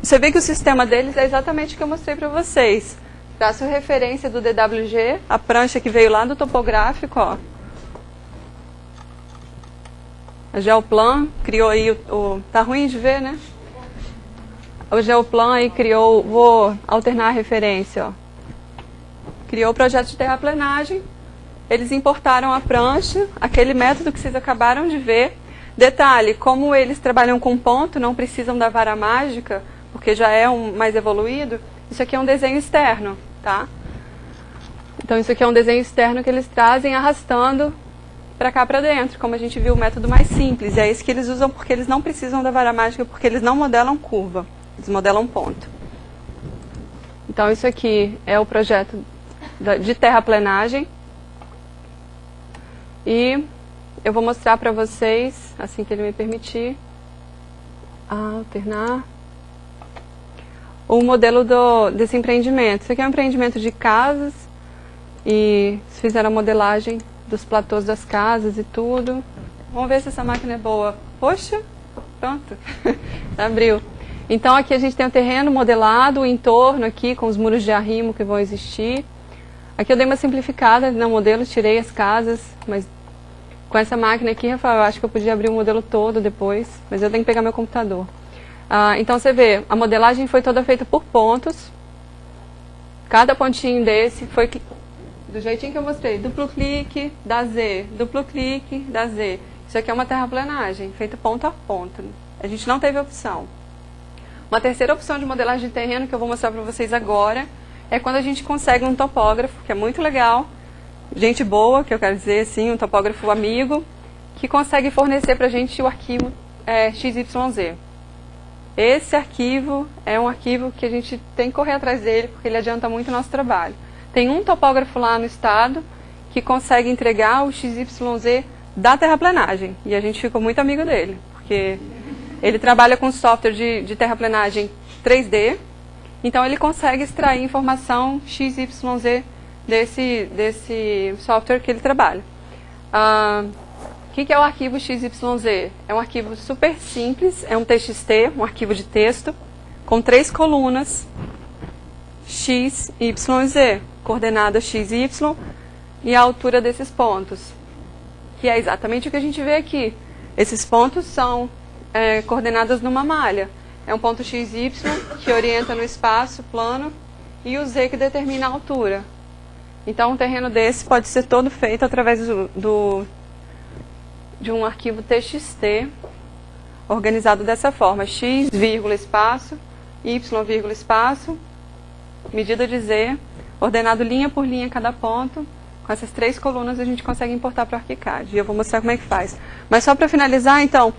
você vê que o sistema deles é exatamente o que eu mostrei para vocês. Traço referência do DWG, a prancha que veio lá do topográfico, ó. A Geoplan criou aí tá ruim de ver, né? O Geoplan aí criou, vou alternar a referência, ó. Criou o projeto de terraplenagem, eles importaram a prancha, aquele método que vocês acabaram de ver. Detalhe, como eles trabalham com ponto, não precisam da vara mágica, porque já é mais evoluído, isso aqui é um desenho externo, tá? Então isso aqui é um desenho externo que eles trazem arrastando para cá para dentro, como a gente viu, o método mais simples. É esse que eles usam porque eles não precisam da vara mágica, porque eles não modelam curva, eles modelam ponto. Então isso aqui é o projeto de terraplenagem, e eu vou mostrar para vocês, assim que ele me permitir, alternar, o modelo desse empreendimento. Isso aqui é um empreendimento de casas, e fizeram a modelagem dos platôs das casas e tudo. Vamos ver se essa máquina é boa. Poxa, pronto, abriu. Então aqui a gente tem o terreno modelado, o entorno aqui com os muros de arrimo que vão existir. Aqui eu dei uma simplificada no modelo, tirei as casas, mas com essa máquina aqui, Rafael, eu acho que eu podia abrir o modelo todo depois, mas eu tenho que pegar meu computador. Então você vê, a modelagem foi toda feita por pontos. Cada pontinho desse foi do jeitinho que eu mostrei, duplo clique, dá Z, duplo clique, dá Z. Isso aqui é uma terraplenagem, feita ponto a ponto. A gente não teve opção. Uma terceira opção de modelagem de terreno que eu vou mostrar para vocês agora é quando a gente consegue um topógrafo, que é muito legal, gente boa, que eu quero dizer assim, um topógrafo amigo, que consegue fornecer para a gente o arquivo XYZ. Esse arquivo é um arquivo que a gente tem que correr atrás dele, porque ele adianta muito o nosso trabalho. Tem um topógrafo lá no estado que consegue entregar o XYZ da terraplenagem, e a gente ficou muito amigo dele, porque ele trabalha com software de terraplenagem 3D, então ele consegue extrair informação XYZ desse software que ele trabalha. O que é o arquivo XYZ? É um arquivo super simples, é um TXT, um arquivo de texto, com 3 colunas, X, Y, Z, coordenada X e Y, e a altura desses pontos, que é exatamente o que a gente vê aqui. Esses pontos são coordenadas numa malha. É um ponto X e Y que orienta no espaço plano, e o Z que determina a altura. Então, um terreno desse pode ser todo feito através de um arquivo TXT, organizado dessa forma: x, vírgula, espaço, y, vírgula, espaço, medida de z, ordenado linha por linha cada ponto. Com essas 3 colunas a gente consegue importar para o ArchiCAD. E eu vou mostrar como é que faz. Mas só para finalizar, então,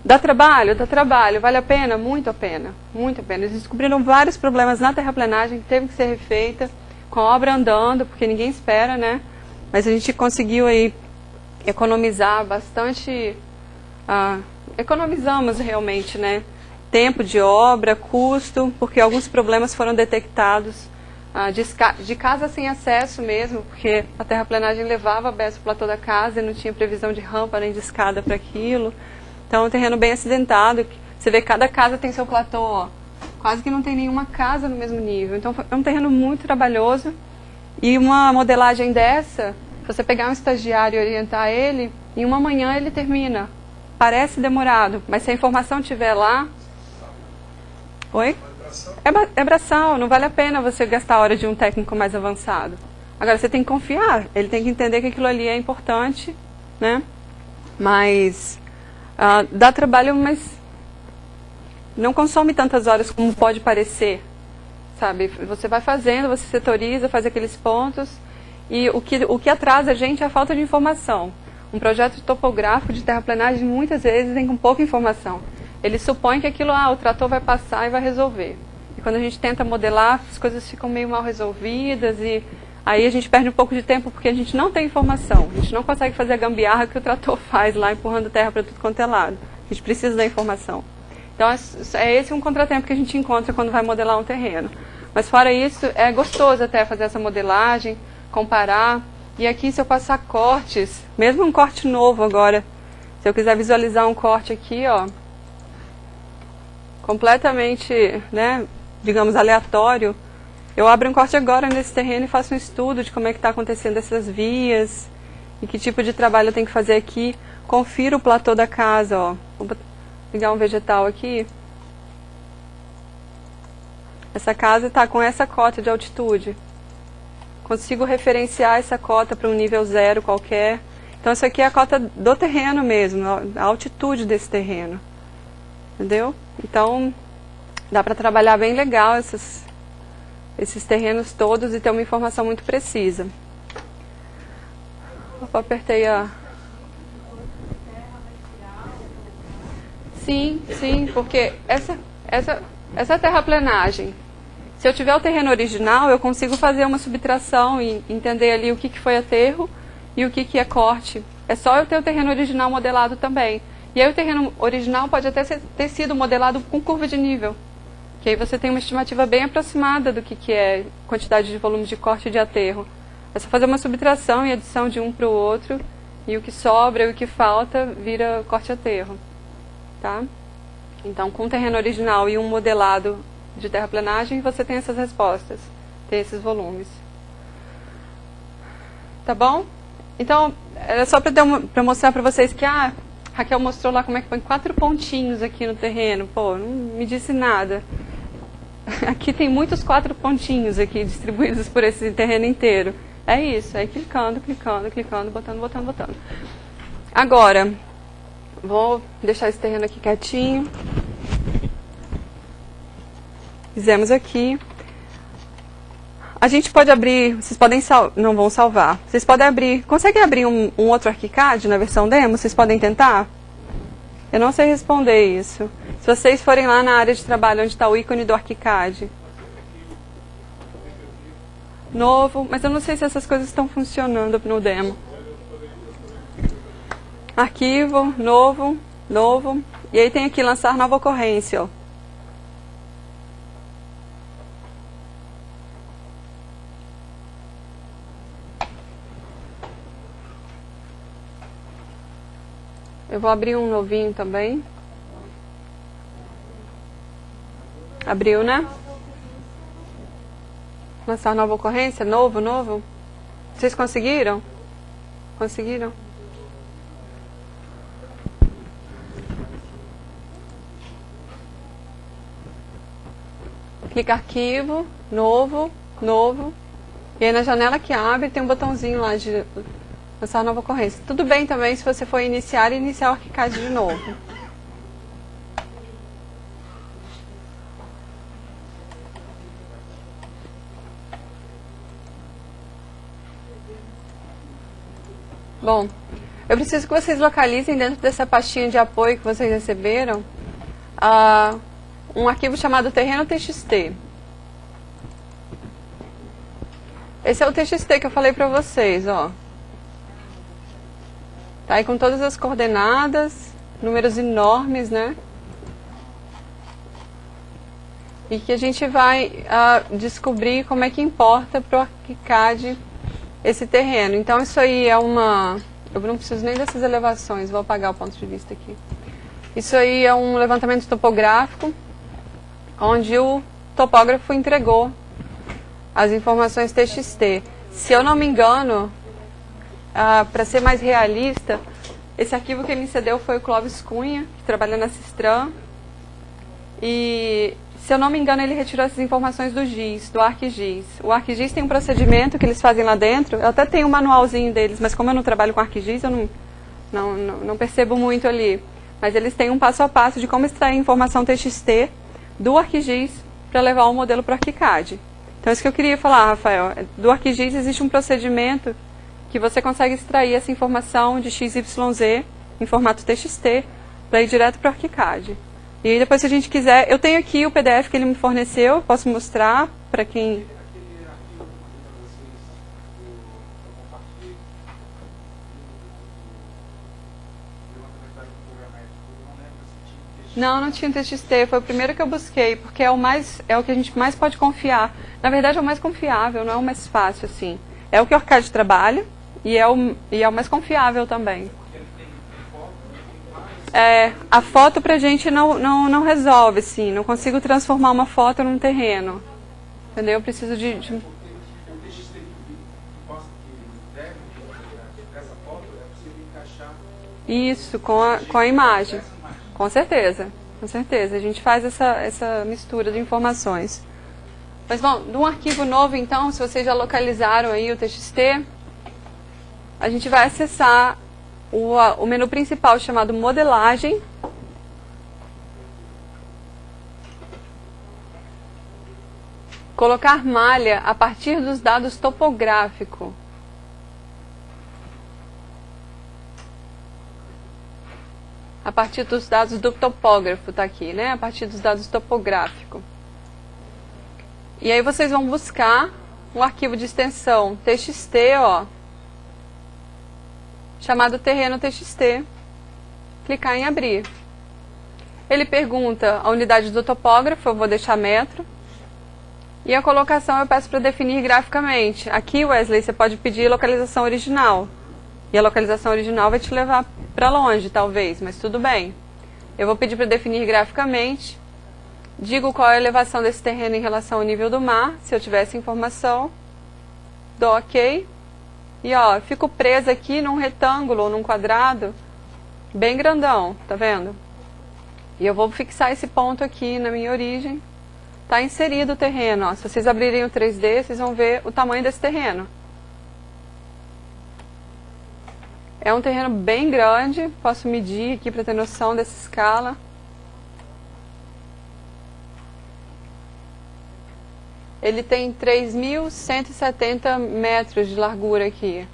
dá trabalho? Dá trabalho. Vale a pena? Muito a pena. Muito a pena. Eles descobriram vários problemas na terraplenagem que teve que ser refeita, com a obra andando, porque ninguém espera, né? Mas a gente conseguiu aí economizar bastante, economizamos realmente, né? Tempo de obra, custo, porque alguns problemas foram detectados de casa sem acesso mesmo, porque a terraplenagem levava a beça para toda a casa e não tinha previsão de rampa nem de escada para aquilo. Então é um terreno bem acidentado. Você vê que cada casa tem seu platô, ó. Quase que não tem nenhuma casa no mesmo nível. Então é um terreno muito trabalhoso. E uma modelagem dessa, se você pegar um estagiário e orientar ele, em uma manhã ele termina. Parece demorado, mas se a informação estiver lá... Oi? É braçal, não vale a pena você gastar a hora de um técnico mais avançado. Agora, você tem que confiar, ele tem que entender que aquilo ali é importante, né? Mas dá trabalho, mas não consome tantas horas como pode parecer, sabe? Você vai fazendo, você setoriza, faz aqueles pontos, e o que atrasa a gente é a falta de informação. Um projeto topográfico de terraplenagem muitas vezes vem com pouca informação. Ele supõe que aquilo, o trator vai passar e vai resolver. E quando a gente tenta modelar, as coisas ficam meio mal resolvidas e aí a gente perde um pouco de tempo porque a gente não tem informação. A gente não consegue fazer a gambiarra que o trator faz lá, empurrando terra para tudo quanto é lado. A gente precisa da informação. Então, é esse um contratempo que a gente encontra quando vai modelar um terreno. Mas fora isso, é gostoso até fazer essa modelagem, comparar. E aqui, se eu passar cortes, mesmo um corte novo agora, se eu quiser visualizar um corte aqui, ó, completamente, né, digamos, aleatório, eu abro um corte agora nesse terreno e faço um estudo de como é que está acontecendo essas vias e que tipo de trabalho eu tenho que fazer aqui. Confiro o platô da casa, ó. Vou ligar um vegetal aqui. Essa casa está com essa cota de altitude. Consigo referenciar essa cota para um nível 0 qualquer. Então, isso aqui é a cota do terreno mesmo, a altitude desse terreno. Entendeu? Então, dá para trabalhar bem legal esses terrenos todos e ter uma informação muito precisa. Opa, apertei a... Sim, porque essa terraplenagem, se eu tiver o terreno original, eu consigo fazer uma subtração e entender ali o que foi aterro e o que é corte. É só eu ter o terreno original modelado também. E aí o terreno original pode até ter sido modelado com curva de nível. Que aí você tem uma estimativa bem aproximada do que é quantidade de volume de corte e de aterro. É só fazer uma subtração e adição de um para o outro, e o que sobra e o que falta vira corte e aterro. Tá? Então, com o terreno original e um modelado de terraplenagem, você tem essas respostas, tem esses volumes. Tá bom? Então, era só para mostrar para vocês que Raquel mostrou lá como é que põe 4 pontinhos aqui no terreno. Pô, não me disse nada. Aqui tem muitos 4 pontinhos aqui distribuídos por esse terreno inteiro. É isso, aí clicando, botando. Agora, vou deixar esse terreno aqui quietinho. Fizemos aqui. A gente pode abrir, vocês podem não vão salvar. Vocês podem abrir, conseguem abrir um outro ArchiCAD na versão demo? Vocês podem tentar? Eu não sei responder isso. Se vocês forem lá na área de trabalho onde está o ícone do ArchiCAD. Novo, mas eu não sei se essas coisas estão funcionando no demo. Arquivo, novo. E aí tem aqui lançar nova ocorrência, ó. Eu vou abrir um novinho também. Abriu, né? Lançar nova ocorrência? Novo? Vocês conseguiram? Conseguiram? Clica arquivo, novo. E aí na janela que abre tem um botãozinho lá de lançar nova ocorrência. Tudo bem também se você for iniciar o ArchiCAD de novo. Bom, eu preciso que vocês localizem dentro dessa pastinha de apoio que vocês receberam um arquivo chamado terreno.txt. Esse é o TXT que eu falei para vocês, ó. Tá aí com todas as coordenadas, números enormes, né? E que a gente vai descobrir como é que importa para o ArchiCAD esse terreno. Então isso aí é uma... Eu não preciso nem dessas elevações, vou apagar o ponto de vista aqui. Isso aí é um levantamento topográfico, onde o topógrafo entregou as informações TXT. Se eu não me engano, para ser mais realista, esse arquivo que ele me cedeu foi o Clóvis Cunha, que trabalha na Sistran. E, se eu não me engano, ele retirou essas informações do GIS, do ArcGIS. O ArcGIS tem um procedimento que eles fazem lá dentro. Eu até tenho um manualzinho deles, mas como eu não trabalho com ArcGIS, eu não percebo muito ali. Mas eles têm um passo a passo de como extrair informação TXT do ArcGIS para levar o modelo para o ArchiCAD. Então, isso que eu queria falar, Rafael. Do ArcGIS existe um procedimento que você consegue extrair essa informação de XYZ em formato TXT para ir direto para o ArchiCAD. E aí, depois, se a gente quiser... Eu tenho aqui o PDF que ele me forneceu, posso mostrar para quem... Não tinha TXT, foi o primeiro que eu busquei, porque é o que a gente mais pode confiar. Na verdade, é o mais confiável, não é o mais fácil, assim. É o que o ArchiCAD trabalha e é o mais confiável também. A foto pra gente não resolve, assim. Não consigo transformar uma foto num terreno. Entendeu? Eu preciso de... Isso, com a imagem. Com certeza, com certeza. A gente faz essa mistura de informações. Mas, bom, num arquivo novo, então, se vocês já localizaram aí o TXT, a gente vai acessar o menu principal chamado Modelagem. Colocar malha a partir dos dados topográficos. A partir dos dados do topógrafo, tá aqui, né? A partir dos dados topográficos. E aí vocês vão buscar um arquivo de extensão TXT, ó, chamado terreno.txt. Clicar em abrir. Ele pergunta a unidade do topógrafo, eu vou deixar metro. E a colocação eu peço para definir graficamente. Aqui, Wesley, você pode pedir localização original. E a localização original vai te levar para longe, talvez, mas tudo bem. Eu vou pedir para definir graficamente. Digo qual é a elevação desse terreno em relação ao nível do mar, se eu tivesse informação. Dou OK. E ó, fico presa aqui num retângulo ou num quadrado bem grandão, tá vendo? E eu vou fixar esse ponto aqui na minha origem. Está inserido o terreno, ó. Se vocês abrirem o 3D, vocês vão ver o tamanho desse terreno. É um terreno bem grande, posso medir aqui para ter noção dessa escala. Ele tem 3.170 metros de largura aqui.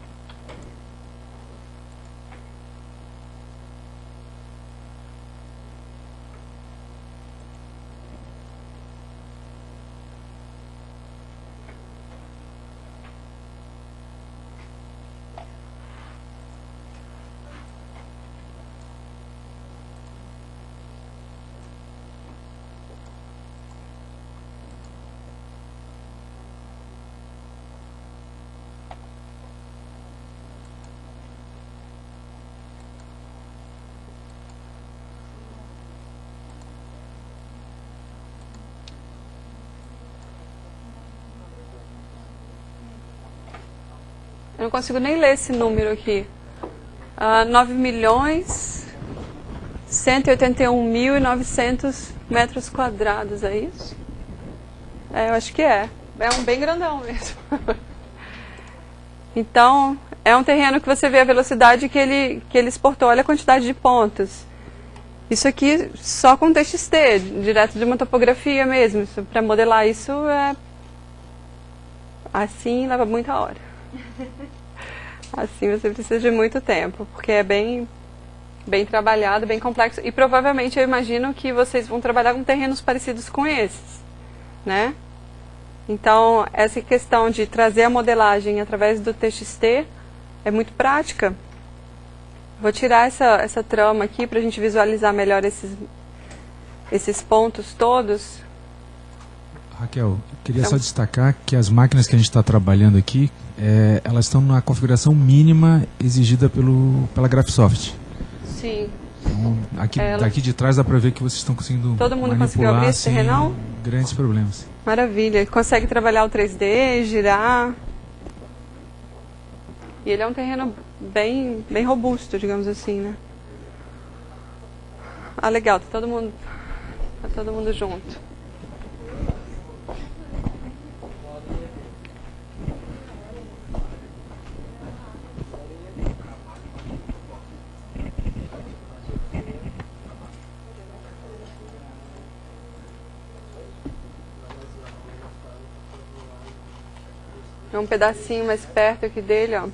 Eu não consigo nem ler esse número aqui. 9.181.900 metros quadrados, é isso? Eu acho que é. É um bem grandão mesmo. Então, é um terreno que você vê a velocidade que ele exportou. Olha a quantidade de pontos. Isso aqui só com TXT, direto de uma topografia mesmo. Para modelar isso, assim leva muita hora. Assim você precisa de muito tempo, porque é bem trabalhado, bem complexo. E provavelmente eu imagino que vocês vão trabalhar com terrenos parecidos com esses, né? Então, essa questão de trazer a modelagem através do TXT é muito prática. Vou tirar essa trama aqui para a gente visualizar melhor esses pontos todos. Raquel, eu queria só destacar que as máquinas que a gente está trabalhando aqui, elas estão na configuração mínima exigida pela Graphisoft. Sim. Então, daqui de trás dá para ver que vocês estão conseguindo todo mundo conseguiu abrir esse terrenão? Grandes problemas. Maravilha. Consegue trabalhar o 3D, girar. E ele é um terreno bem robusto, digamos assim, né? Ah, legal. Tá todo mundo junto. É um pedacinho mais perto aqui dele, ó.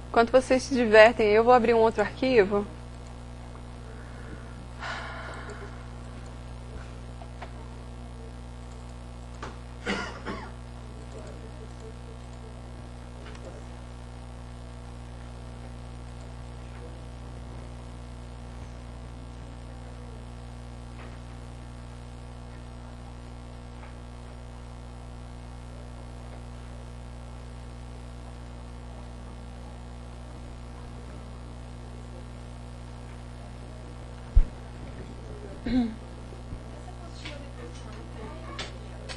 Enquanto vocês se divertem, eu vou abrir um outro arquivo.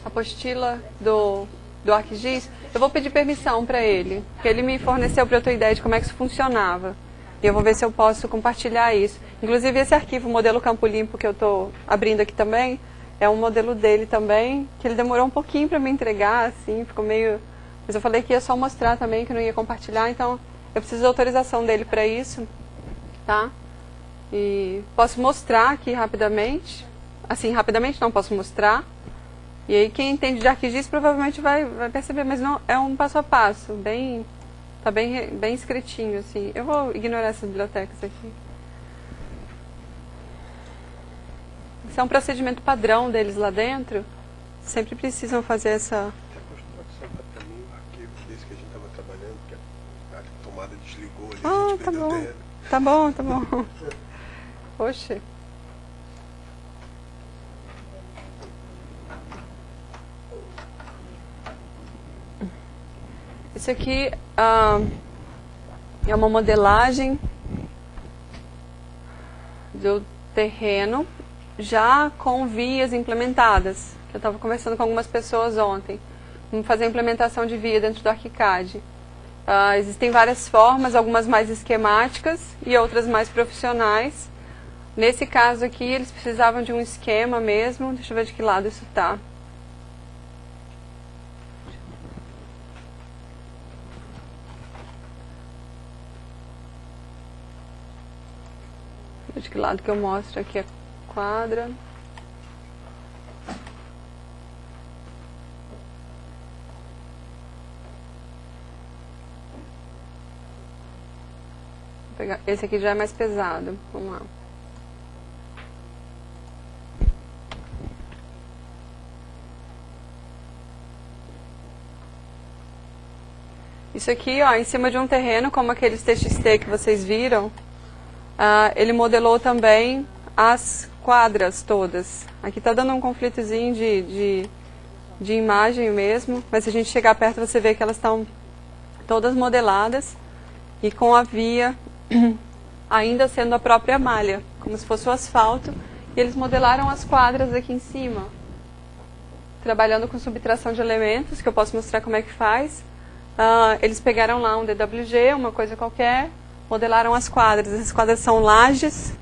A apostila do ArcGIS, eu vou pedir permissão para ele, porque ele me forneceu para eu ter ideia de como é que isso funcionava. E eu vou ver se eu posso compartilhar isso. Inclusive esse arquivo, o modelo Campo Limpo, que eu estou abrindo aqui também, é um modelo dele também, que ele demorou um pouquinho para me entregar, assim, ficou meio... Mas eu falei que ia só mostrar também, que eu não ia compartilhar, então eu preciso da autorização dele para isso, tá? E posso mostrar aqui rapidamente. Assim, rapidamente não posso mostrar. E aí quem entende de ArcGIS provavelmente vai perceber, mas não é um passo a passo, tá bem escritinho, assim. Eu vou ignorar essas bibliotecas aqui. Isso é um procedimento padrão deles lá dentro. Sempre precisam fazer essa... Para mim, o arquivo desse que a gente estava trabalhando, que a tomada desligou ali, Ah, a gente tá perdeu bom. tempo. Tá bom. Poxa. Isso aqui é uma modelagem do terreno já com vias implementadas. Eu estava conversando com algumas pessoas ontem. Vamos fazer a implementação de via dentro do ArchiCAD. Existem várias formas, algumas mais esquemáticas e outras mais profissionais. Nesse caso aqui, eles precisavam de um esquema mesmo. Deixa eu ver de que lado isso está. De que lado que eu mostro aqui a quadra. Vou pegar. Esse aqui já é mais pesado. Vamos lá. Isso aqui, ó, em cima de um terreno, como aqueles TXT que vocês viram, ele modelou também as quadras todas. Aqui está dando um conflitozinho de imagem mesmo, mas se a gente chegar perto você vê que elas estão todas modeladas e com a via ainda sendo a própria malha, como se fosse o asfalto, e eles modelaram as quadras aqui em cima, trabalhando com subtração de elementos, que eu posso mostrar como é que faz. Eles pegaram lá um DWG, uma coisa qualquer, modelaram as quadras. As quadras são lajes.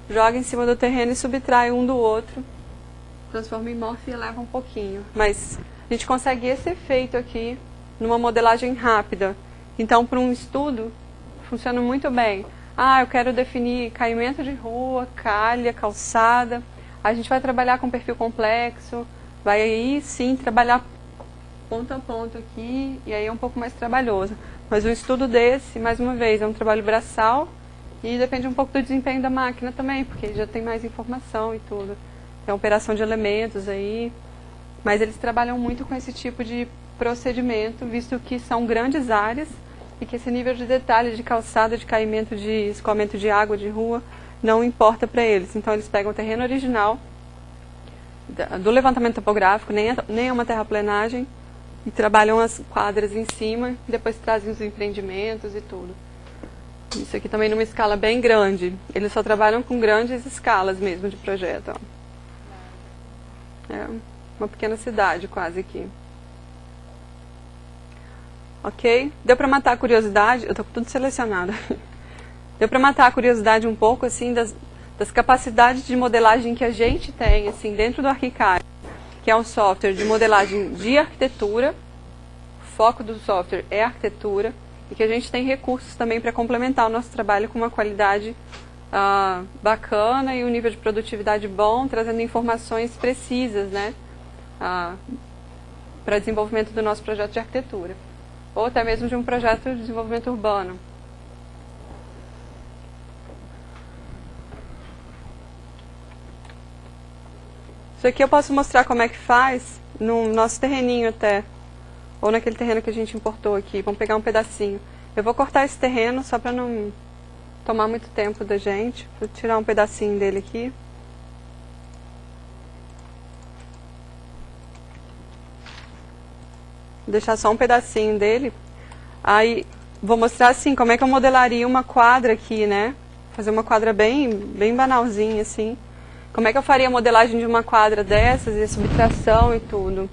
joga em cima do terreno e subtrai um do outro, transforma em morph e eleva um pouquinho. Mas a gente consegue esse efeito aqui numa modelagem rápida. Então, para um estudo, funciona muito bem. Eu quero definir caimento de rua, calha, calçada. A gente vai trabalhar com perfil complexo, vai aí sim trabalhar ponto a ponto aqui, e aí é um pouco mais trabalhoso. Mas um estudo desse, mais uma vez, é um trabalho braçal e depende um pouco do desempenho da máquina também, porque já tem mais informação e tudo. Tem operação de elementos aí, mas eles trabalham muito com esse tipo de procedimento, visto que são grandes áreas e que esse nível de detalhe de calçada, de caimento, de escoamento de água, de rua, não importa para eles. Então eles pegam o terreno original do levantamento topográfico, nem é uma terraplenagem, e trabalham as quadras em cima e depois trazem os empreendimentos e tudo. Isso aqui também numa escala bem grande. Eles só trabalham com grandes escalas mesmo de projeto. Ó. É uma pequena cidade quase aqui. Ok? Deu para matar a curiosidade? Eu estou com tudo selecionado. Deu para matar a curiosidade um pouco assim das capacidades de modelagem que a gente tem assim dentro do Arquicad, que é um software de modelagem de arquitetura. O foco do software é arquitetura e que a gente tem recursos também para complementar o nosso trabalho com uma qualidade bacana e um nível de produtividade bom, trazendo informações precisas, né, para desenvolvimento do nosso projeto de arquitetura, ou até mesmo de um projeto de desenvolvimento urbano. Isso aqui eu posso mostrar como é que faz no nosso terreninho até, ou naquele terreno que a gente importou aqui. Vamos pegar um pedacinho. Eu vou cortar esse terreno só para não tomar muito tempo da gente. Vou tirar um pedacinho dele aqui. Vou deixar só um pedacinho dele. Aí vou mostrar assim como é que eu modelaria uma quadra aqui, né? Fazer uma quadra bem banalzinha assim. Como é que eu faria a modelagem de uma quadra dessas e a subtração e tudo?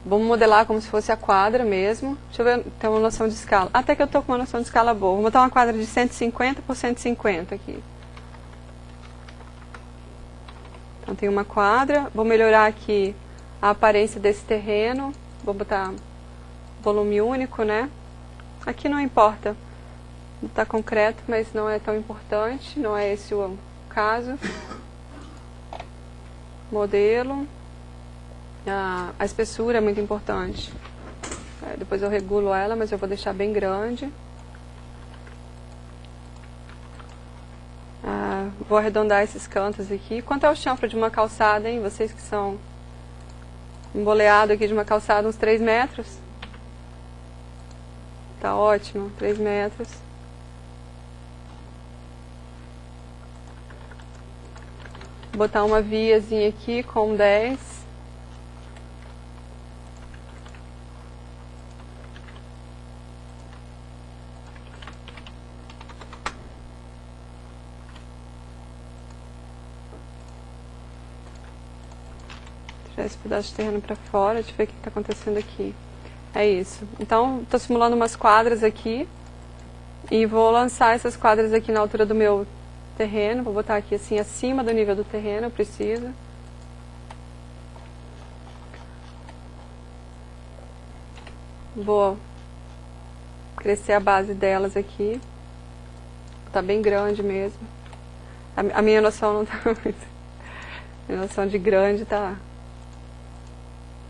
Vamos modelar como se fosse a quadra mesmo. Deixa eu ver, ter uma noção de escala. Até que eu estou com uma noção de escala boa. Vou botar uma quadra de 150 por 150 aqui. Então tem uma quadra. Vou melhorar aqui a aparência desse terreno. Vou botar volume único, né? Aqui não importa. Está concreto, mas não é tão importante. Não é esse o caso. Modelo. A espessura é muito importante. Depois eu regulo ela, mas eu vou deixar bem grande. Vou arredondar esses cantos aqui. Quanto é o chanfro de uma calçada, hein? Vocês que são emboleado aqui de uma calçada, uns 3 metros. Tá ótimo, 3 metros. Vou botar uma viazinha aqui com 10. Tirar esse pedaço de terreno para fora, deixa eu ver o que está acontecendo aqui. É isso. Então, estou simulando umas quadras aqui e vou lançar essas quadras aqui na altura do meu terreno. Vou botar aqui assim acima do nível do terreno, eu preciso. Vou crescer a base delas aqui. Tá bem grande mesmo. A minha noção não tá muito. A minha noção de grande tá.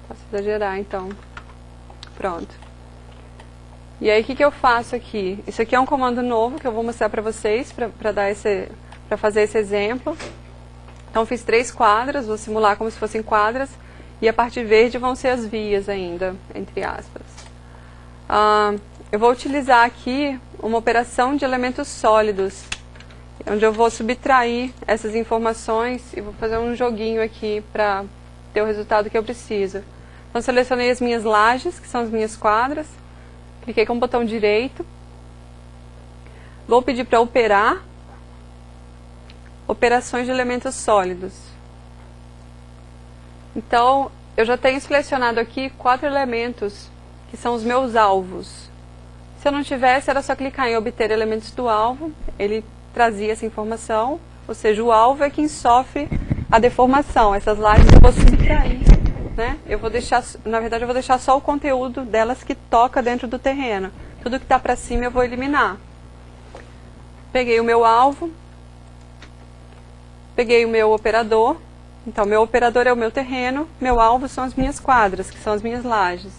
Posso exagerar, então. Pronto. E aí, o que eu faço aqui? Isso aqui é um comando novo que eu vou mostrar para vocês, para fazer esse exemplo. Então, fiz 3 quadras, vou simular como se fossem quadras, e a parte verde vão ser as vias ainda, entre aspas. Eu vou utilizar aqui uma operação de elementos sólidos, onde eu vou subtrair essas informações e vou fazer um joguinho aqui para ter o resultado que eu preciso. Então, selecionei as minhas lajes, que são as minhas quadras. Cliquei com o botão direito. Vou pedir para operar operações de elementos sólidos. Então, eu já tenho selecionado aqui 4 elementos que são os meus alvos. Se eu não tivesse, era só clicar em obter elementos do alvo. Ele trazia essa informação, ou seja, o alvo é quem sofre a deformação. Essas lajes eu vou subtrair, né? Eu vou deixar, na verdade, eu vou deixar só o conteúdo delas que toca dentro do terreno. Tudo que está para cima eu vou eliminar. Peguei o meu alvo, peguei o meu operador. Então, meu operador é o meu terreno, meu alvo são as minhas quadras, que são as minhas lajes.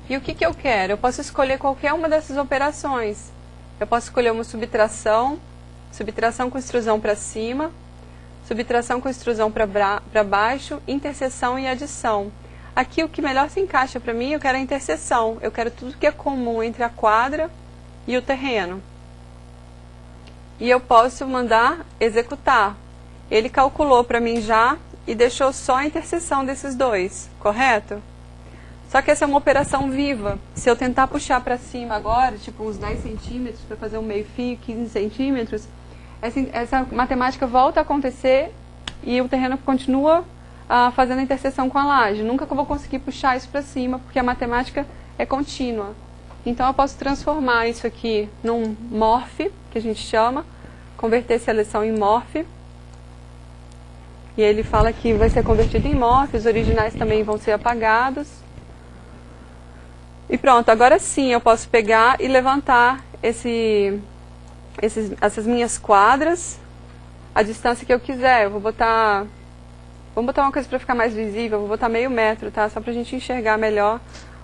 E o que eu quero? Eu posso escolher qualquer uma dessas operações. Eu posso escolher uma subtração, subtração com extrusão para cima, subtração com extrusão para baixo, interseção e adição. Aqui o que melhor se encaixa para mim, eu quero a interseção. Eu quero tudo que é comum entre a quadra e o terreno. E eu posso mandar executar. Ele calculou para mim já e deixou só a interseção desses dois, correto? Só que essa é uma operação viva. Se eu tentar puxar para cima agora, tipo uns 10 centímetros, para fazer um meio fio, 15 centímetros, essa matemática volta a acontecer e o terreno continua fazendo a interseção com a laje. Nunca que eu vou conseguir puxar isso para cima, porque a matemática é contínua. Então eu posso transformar isso aqui num morph, que a gente chama, converter seleção em morph. E ele fala que vai ser convertido em morph, os originais também vão ser apagados. E pronto, agora sim eu posso pegar e levantar essas minhas quadras a distância que eu quiser. Eu vou botar, vamos botar uma coisa para ficar mais visível, vou botar meio metro, tá? Só para a gente enxergar melhor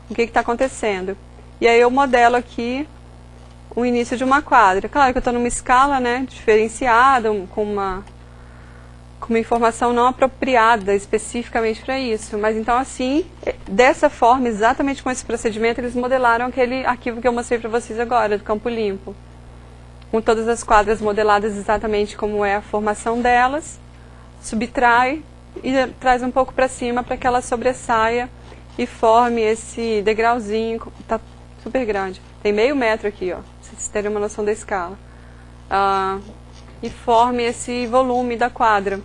o que está acontecendo. E aí eu modelo aqui o início de uma quadra. Claro que eu estou numa escala, né, diferenciada, com uma informação não apropriada especificamente para isso. Mas então assim, dessa forma, exatamente com esse procedimento, eles modelaram aquele arquivo que eu mostrei para vocês agora, do campo limpo. Com todas as quadras modeladas exatamente como é a formação delas, subtrai e traz um pouco para cima para que ela sobressaia e forme esse degrauzinho, tá super grande. Tem meio metro aqui, ó, pra vocês terem uma noção da escala. E forme esse volume da quadra.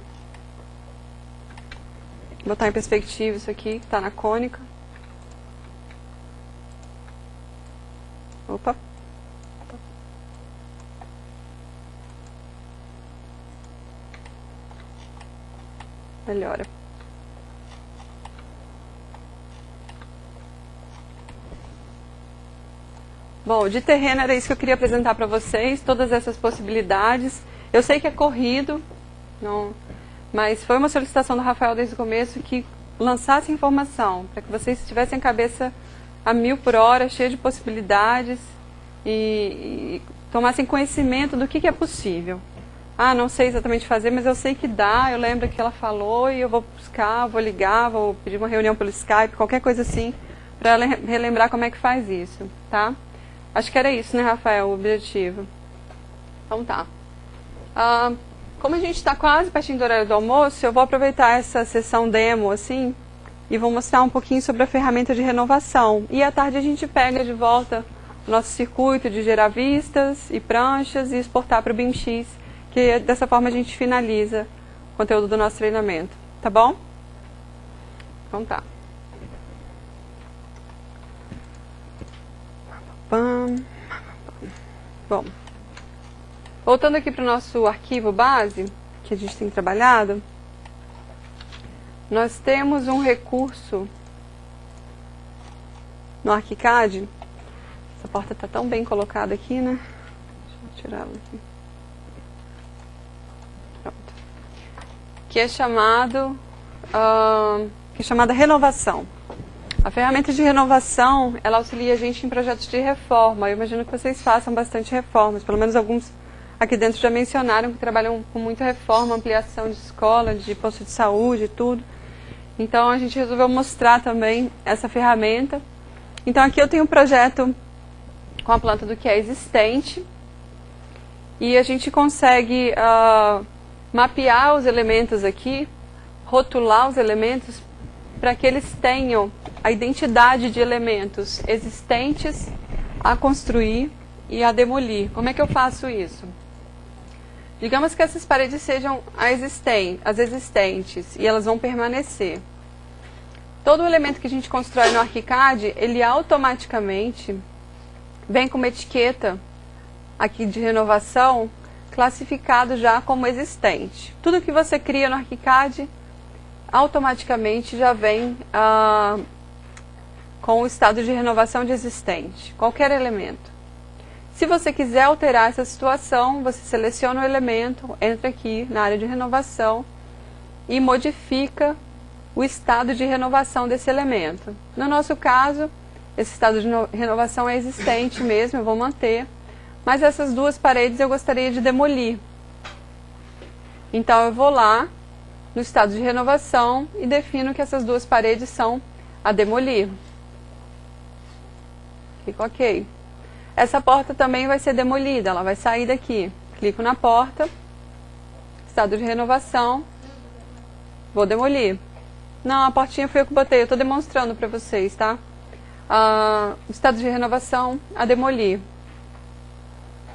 Vou botar em perspectiva isso aqui, que está na cônica. Opa! Melhora. Bom, de terreno era isso que eu queria apresentar para vocês, todas essas possibilidades. Eu sei que é corrido, não, mas foi uma solicitação do Rafael desde o começo que lançasse informação, para que vocês tivessem a cabeça a 1000 por hora, cheia de possibilidades e tomassem conhecimento do que é possível. Ah, não sei exatamente fazer, mas eu sei que dá, eu lembro que ela falou e eu vou buscar, vou ligar, vou pedir uma reunião pelo Skype, qualquer coisa assim, para relembrar como é que faz isso, tá? Acho que era isso, né, Rafael, o objetivo. Então tá. Como a gente está quase pertinho do horário do almoço, eu vou aproveitar essa sessão demo, assim, e vou mostrar um pouquinho sobre a ferramenta de renovação. E à tarde a gente pega de volta o nosso circuito de gerar vistas e pranchas e exportar para o BIMX, que dessa forma a gente finaliza o conteúdo do nosso treinamento. Tá bom? Então tá. Bom, voltando aqui para o nosso arquivo base, que a gente tem trabalhado, nós temos um recurso no ArchiCAD. Essa porta está tão bem colocada aqui, né? Deixa eu tirá-la aqui. Pronto. Que é chamada renovação. A ferramenta de renovação, ela auxilia a gente em projetos de reforma. Eu imagino que vocês façam bastante reformas, pelo menos alguns aqui dentro já mencionaram que trabalham com muita reforma, ampliação de escola, de posto de saúde e tudo. Então a gente resolveu mostrar também essa ferramenta. Então aqui eu tenho um projeto com a planta do que é existente e a gente consegue mapear os elementos aqui, rotular os elementos para que eles tenham a identidade de elementos existentes a construir e a demolir. Como é que eu faço isso? Digamos que essas paredes sejam as existentes e elas vão permanecer. Todo elemento que a gente constrói no ArchiCAD, ele automaticamente vem com uma etiqueta aqui de renovação classificado já como existente. Tudo que você cria no ArchiCAD automaticamente já vem com o estado de renovação de existente, qualquer elemento. Se você quiser alterar essa situação, você seleciona o elemento, entra aqui na área de renovação e modifica o estado de renovação desse elemento. No nosso caso, esse estado de renovação é existente mesmo, eu vou manter, mas essas duas paredes eu gostaria de demolir. Então eu vou lá no estado de renovação e defino que essas duas paredes são a demolir. Clico OK. Essa porta também vai ser demolida, ela vai sair daqui. Clico na porta, estado de renovação, vou demolir. Não, a portinha foi eu que botei, eu estou demonstrando para vocês, tá? Estado de renovação, a demolir.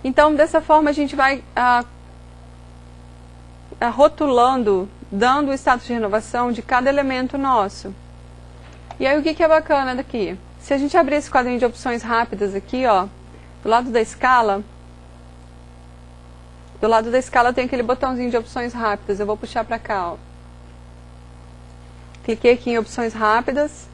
Então, dessa forma, a gente vai rotulando, dando o estado de renovação de cada elemento nosso. E aí, o que é bacana daqui? Se a gente abrir esse quadrinho de opções rápidas aqui, ó, do lado da escala tem aquele botãozinho de opções rápidas. Eu vou puxar para cá, ó. Cliquei aqui em opções rápidas.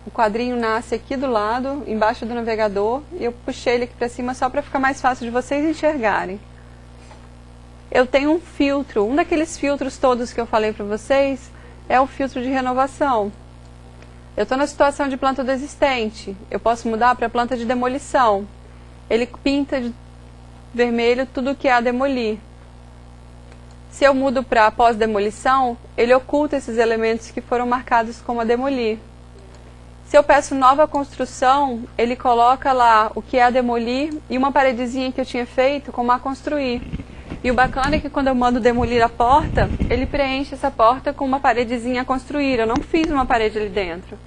O quadrinho nasce aqui do lado, embaixo do navegador, e eu puxei ele aqui para cima só para ficar mais fácil de vocês enxergarem. Eu tenho um filtro, um daqueles filtros todos que eu falei para vocês é o filtro de renovação. Eu estou na situação de planta do existente, eu posso mudar para planta de demolição. Ele pinta de vermelho tudo que é a demolir. Se eu mudo para pós-demolição, ele oculta esses elementos que foram marcados como a demolir. Se eu peço nova construção, ele coloca lá o que é a demolir e uma paredezinha que eu tinha feito como a construir. E o bacana é que quando eu mando demolir a porta, ele preenche essa porta com uma paredezinha a construir. Eu não fiz uma parede ali dentro.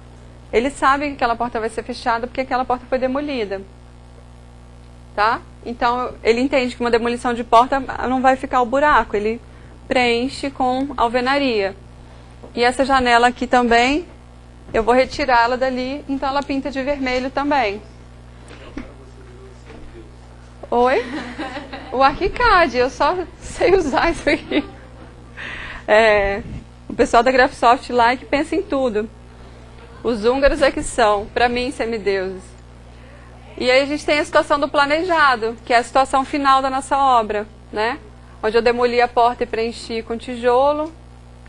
Ele sabe que aquela porta vai ser fechada porque aquela porta foi demolida. Tá? Então, ele entende que uma demolição de porta não vai ficar o buraco. Ele preenche com alvenaria. E essa janela aqui também, eu vou retirá-la dali, então ela pinta de vermelho também. Oi? O ArchiCAD, eu só sei usar isso aqui. O pessoal da Graphisoft lá é que pensa em tudo. Os húngaros é que são, para mim, semideuses. E aí a gente tem a situação do planejado, que é a situação final da nossa obra, né? Onde eu demoli a porta e preenchi com tijolo,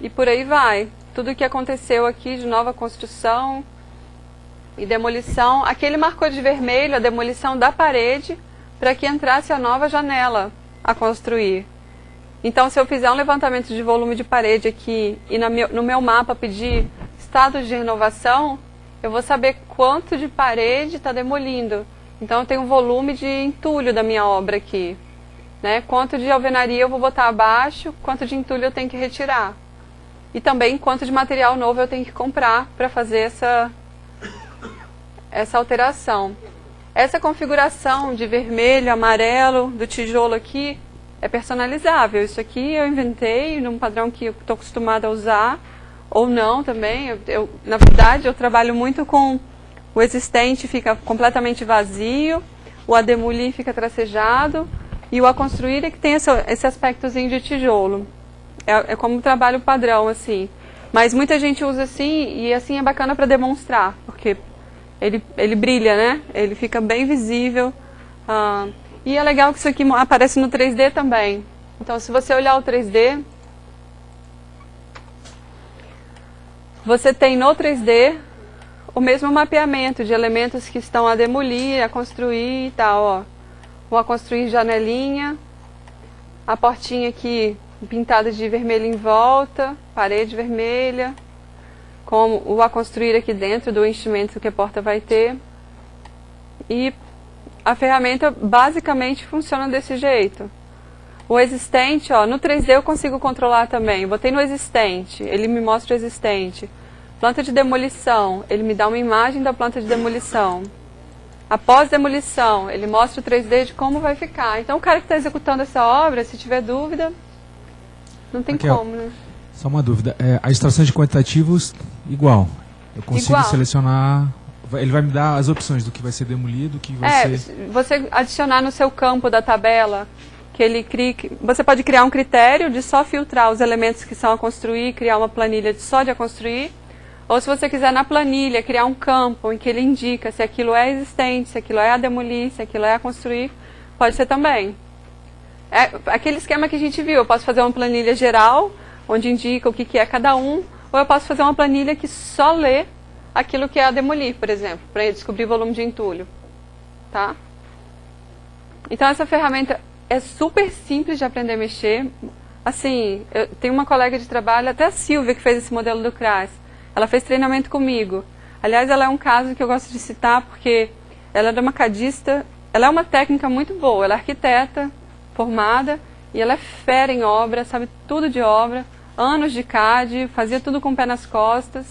e por aí vai. Tudo o que aconteceu aqui de nova construção e demolição. Aqui ele marcou de vermelho a demolição da parede para que entrasse a nova janela a construir. Então, se eu fizer um levantamento de volume de parede aqui e no meu mapa pedir estado de renovação, eu vou saber quanto de parede está demolindo. Então, eu tenho um volume de entulho da minha obra aqui. Né? Quanto de alvenaria eu vou botar abaixo, quanto de entulho eu tenho que retirar. E também quanto de material novo eu tenho que comprar para fazer essa alteração. Essa configuração de vermelho, amarelo, do tijolo aqui, é personalizável. Isso aqui eu inventei num padrão que eu estou acostumada a usar, ou não também. Na verdade, eu trabalho muito com o existente, fica completamente vazio, o a demolir fica tracejado, e o a construir é que tem esse aspectozinho de tijolo. É como um trabalho padrão, assim. Mas muita gente usa assim, e assim é bacana para demonstrar, porque ele brilha, né? Ele fica bem visível. E é legal que isso aqui aparece no 3D também. Então, se você olhar o 3D, você tem no 3D o mesmo mapeamento de elementos que estão a demolir, a construir e tal, ó. Vou a construir janelinha, a portinha aqui pintada de vermelho em volta, parede vermelha, como o a construir aqui dentro do enchimento que a porta vai ter. E a ferramenta basicamente funciona desse jeito. O existente, ó, no 3D eu consigo controlar também. Eu botei no existente, ele me mostra o existente. Planta de demolição, ele me dá uma imagem da planta de demolição. Após demolição, ele mostra o 3D de como vai ficar. Então o cara que está executando essa obra, se tiver dúvida, não tem como, né? Só uma dúvida. A extração de quantitativos, igual. Eu consigo selecionar... Ele vai me dar as opções do que vai ser demolido, do que vai ser... você adicionar no seu campo da tabela que ele crie... Você pode criar um critério de só filtrar os elementos que são a construir, criar uma planilha só de a construir, ou se você quiser na planilha criar um campo em que ele indica se aquilo é existente, se aquilo é a demolir, se aquilo é a construir, pode ser também. É aquele esquema que a gente viu, eu posso fazer uma planilha geral, onde indica o que é cada um, ou eu posso fazer uma planilha que só lê aquilo que é a demolir, por exemplo, para descobrir volume de entulho. Tá? Então essa ferramenta é super simples de aprender a mexer. Assim, eu tenho uma colega de trabalho, até a Silvia, que fez esse modelo do CRAS. Ela fez treinamento comigo. Aliás, ela é um caso que eu gosto de citar, porque ela é uma cadista, ela é uma técnica muito boa, ela é arquiteta formada, e ela é fera em obra, sabe tudo de obra, anos de CAD, fazia tudo com o pé nas costas.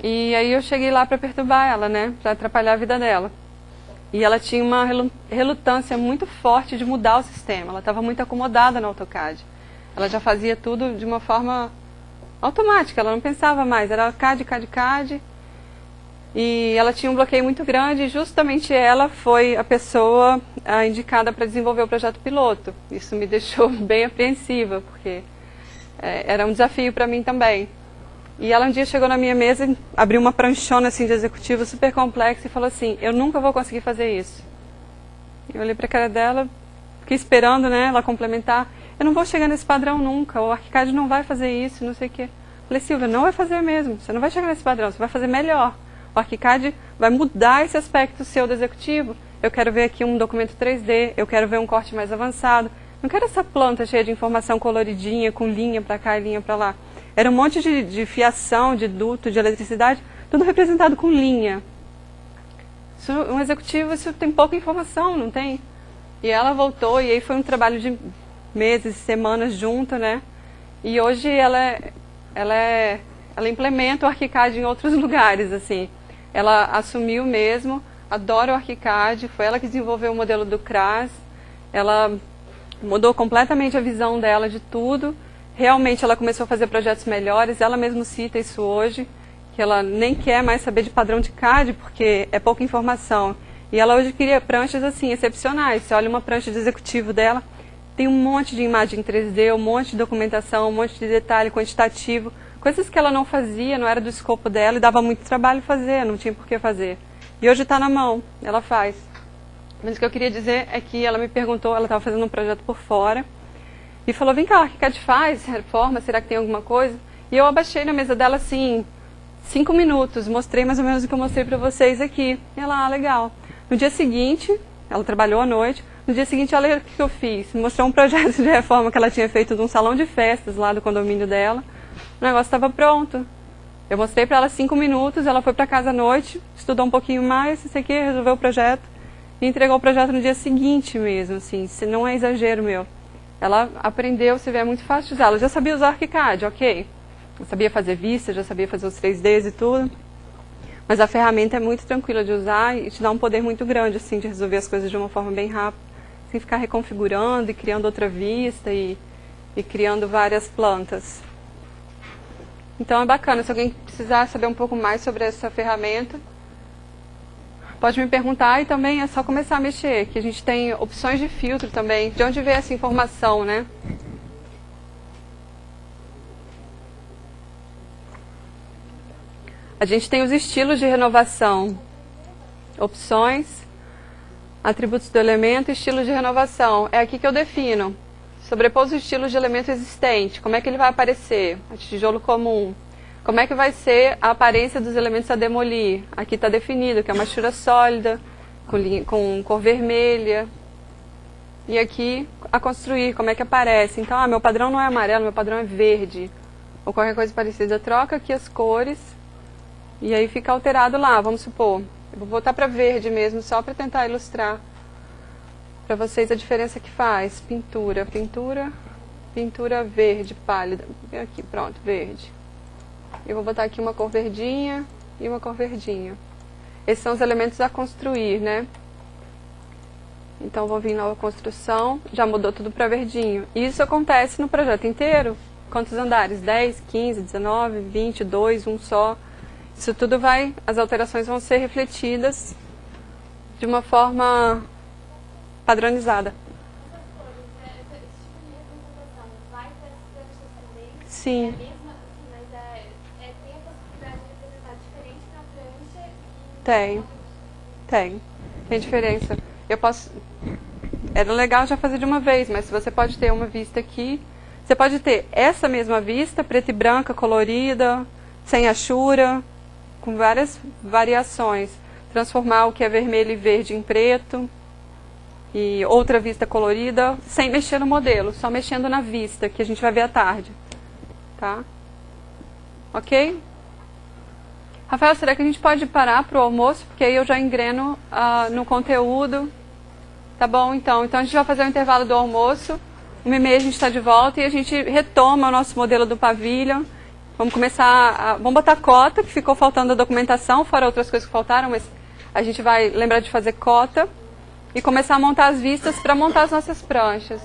E aí eu cheguei lá para perturbar ela, né, para atrapalhar a vida dela. E ela tinha uma relutância muito forte de mudar o sistema, ela estava muito acomodada no AutoCAD. Ela já fazia tudo de uma forma automática, ela não pensava mais, era CAD, CAD, CAD. E ela tinha um bloqueio muito grande e justamente ela foi a pessoa indicada para desenvolver o projeto piloto. Isso me deixou bem apreensiva, porque era um desafio para mim também. E ela um dia chegou na minha mesa e abriu uma pranchona assim, de executivo super complexa e falou assim, eu nunca vou conseguir fazer isso. Eu olhei para a cara dela, fiquei esperando, né, ela complementar. Eu não vou chegar nesse padrão nunca, o ArchiCAD não vai fazer isso, não sei o quê. Falei, Silvia, não vai fazer mesmo, você não vai chegar nesse padrão, você vai fazer melhor. O ArchiCAD vai mudar esse aspecto seu do executivo. Eu quero ver aqui um documento 3D, eu quero ver um corte mais avançado. Não quero essa planta cheia de informação coloridinha, com linha para cá e linha para lá. Era um monte de fiação, de duto, de eletricidade, tudo representado com linha. Isso, um executivo, isso tem pouca informação, não tem? E ela voltou, e aí foi um trabalho de meses, semanas junto, né? E hoje ela implementa o ArchiCAD em outros lugares, assim. Ela assumiu mesmo, adora o ArchiCAD, foi ela que desenvolveu o modelo do CRAS, ela mudou completamente a visão dela de tudo. Realmente ela começou a fazer projetos melhores, ela mesma cita isso hoje, que ela nem quer mais saber de padrão de CAD, porque é pouca informação. E ela hoje cria pranchas assim, excepcionais. Você olha uma prancha de executivo dela, tem um monte de imagem 3D, um monte de documentação, um monte de detalhe quantitativo, coisas que ela não fazia, não era do escopo dela e dava muito trabalho fazer, não tinha por que fazer. E hoje está na mão, ela faz. Mas o que eu queria dizer é que ela me perguntou, ela estava fazendo um projeto por fora, e falou, vem cá, o ArchiCAD faz reforma, será que tem alguma coisa? E eu abaixei na mesa dela assim, 5 minutos, mostrei mais ou menos o que eu mostrei para vocês aqui. E ela, legal. No dia seguinte, ela trabalhou à noite, no dia seguinte, olha o que eu fiz. Mostrou um projeto de reforma que ela tinha feito de um salão de festas lá do condomínio dela. O negócio estava pronto. Eu mostrei para ela 5 minutos, ela foi para casa à noite, estudou um pouquinho mais, isso aqui, resolveu o projeto e entregou o projeto no dia seguinte mesmo, assim, se não é exagero meu. Ela aprendeu, você vê, é muito fácil de usar. Ela já sabia usar ArchiCAD, ok. Já sabia fazer vista, já sabia fazer os 3Ds e tudo. Mas a ferramenta é muito tranquila de usar e te dá um poder muito grande, assim, de resolver as coisas de uma forma bem rápida. Sem ficar reconfigurando e criando outra vista e criando várias plantas. Então é bacana, se alguém precisar saber um pouco mais sobre essa ferramenta, pode me perguntar e também é só começar a mexer, que a gente tem opções de filtro também. De onde veio essa informação, né? A gente tem os estilos de renovação, opções, atributos do elemento e estilos de renovação. É aqui que eu defino. Sobrepor os estilos de elemento existente, como é que ele vai aparecer? A tijolo comum. Como é que vai ser a aparência dos elementos a demolir? Aqui está definido que é uma textura sólida, com cor vermelha. E aqui a construir, como é que aparece. Então, meu padrão não é amarelo, meu padrão é verde. Ou qualquer coisa parecida. Troca aqui as cores e aí fica alterado lá, vamos supor. Eu vou voltar para verde mesmo, só para tentar ilustrar para vocês a diferença que faz. Pintura, pintura, pintura verde pálida. Aqui, pronto, verde. Eu vou botar aqui uma cor verdinha e uma cor verdinha. Esses são os elementos a construir, né? Então, vou vir nova construção, já mudou tudo para verdinho. Isso acontece no projeto inteiro. Quantos andares? 10, 15, 19, 20, 2, um só. Isso tudo vai, as alterações vão ser refletidas de uma forma padronizada. Sim. Tem a possibilidade de apresentar diferente na prancha? Tem diferença. Eu posso... Era legal já fazer de uma vez, mas você pode ter uma vista aqui. Você pode ter essa mesma vista, preta e branca, colorida, sem achura, com várias variações. Transformar o que é vermelho e verde em preto. E outra vista colorida, sem mexer no modelo, só mexendo na vista, que a gente vai ver à tarde. Tá? Ok? Rafael, será que a gente pode parar para o almoço? Porque aí eu já engreno no conteúdo. Tá bom, então. Então a gente vai fazer o intervalo do almoço. 1h30 a gente está de volta e a gente retoma o nosso modelo do Pavilion. Vamos começar, vamos botar cota, que ficou faltando a documentação, fora outras coisas que faltaram, mas a gente vai lembrar de fazer cota e começar a montar as vistas para montar as nossas pranchas.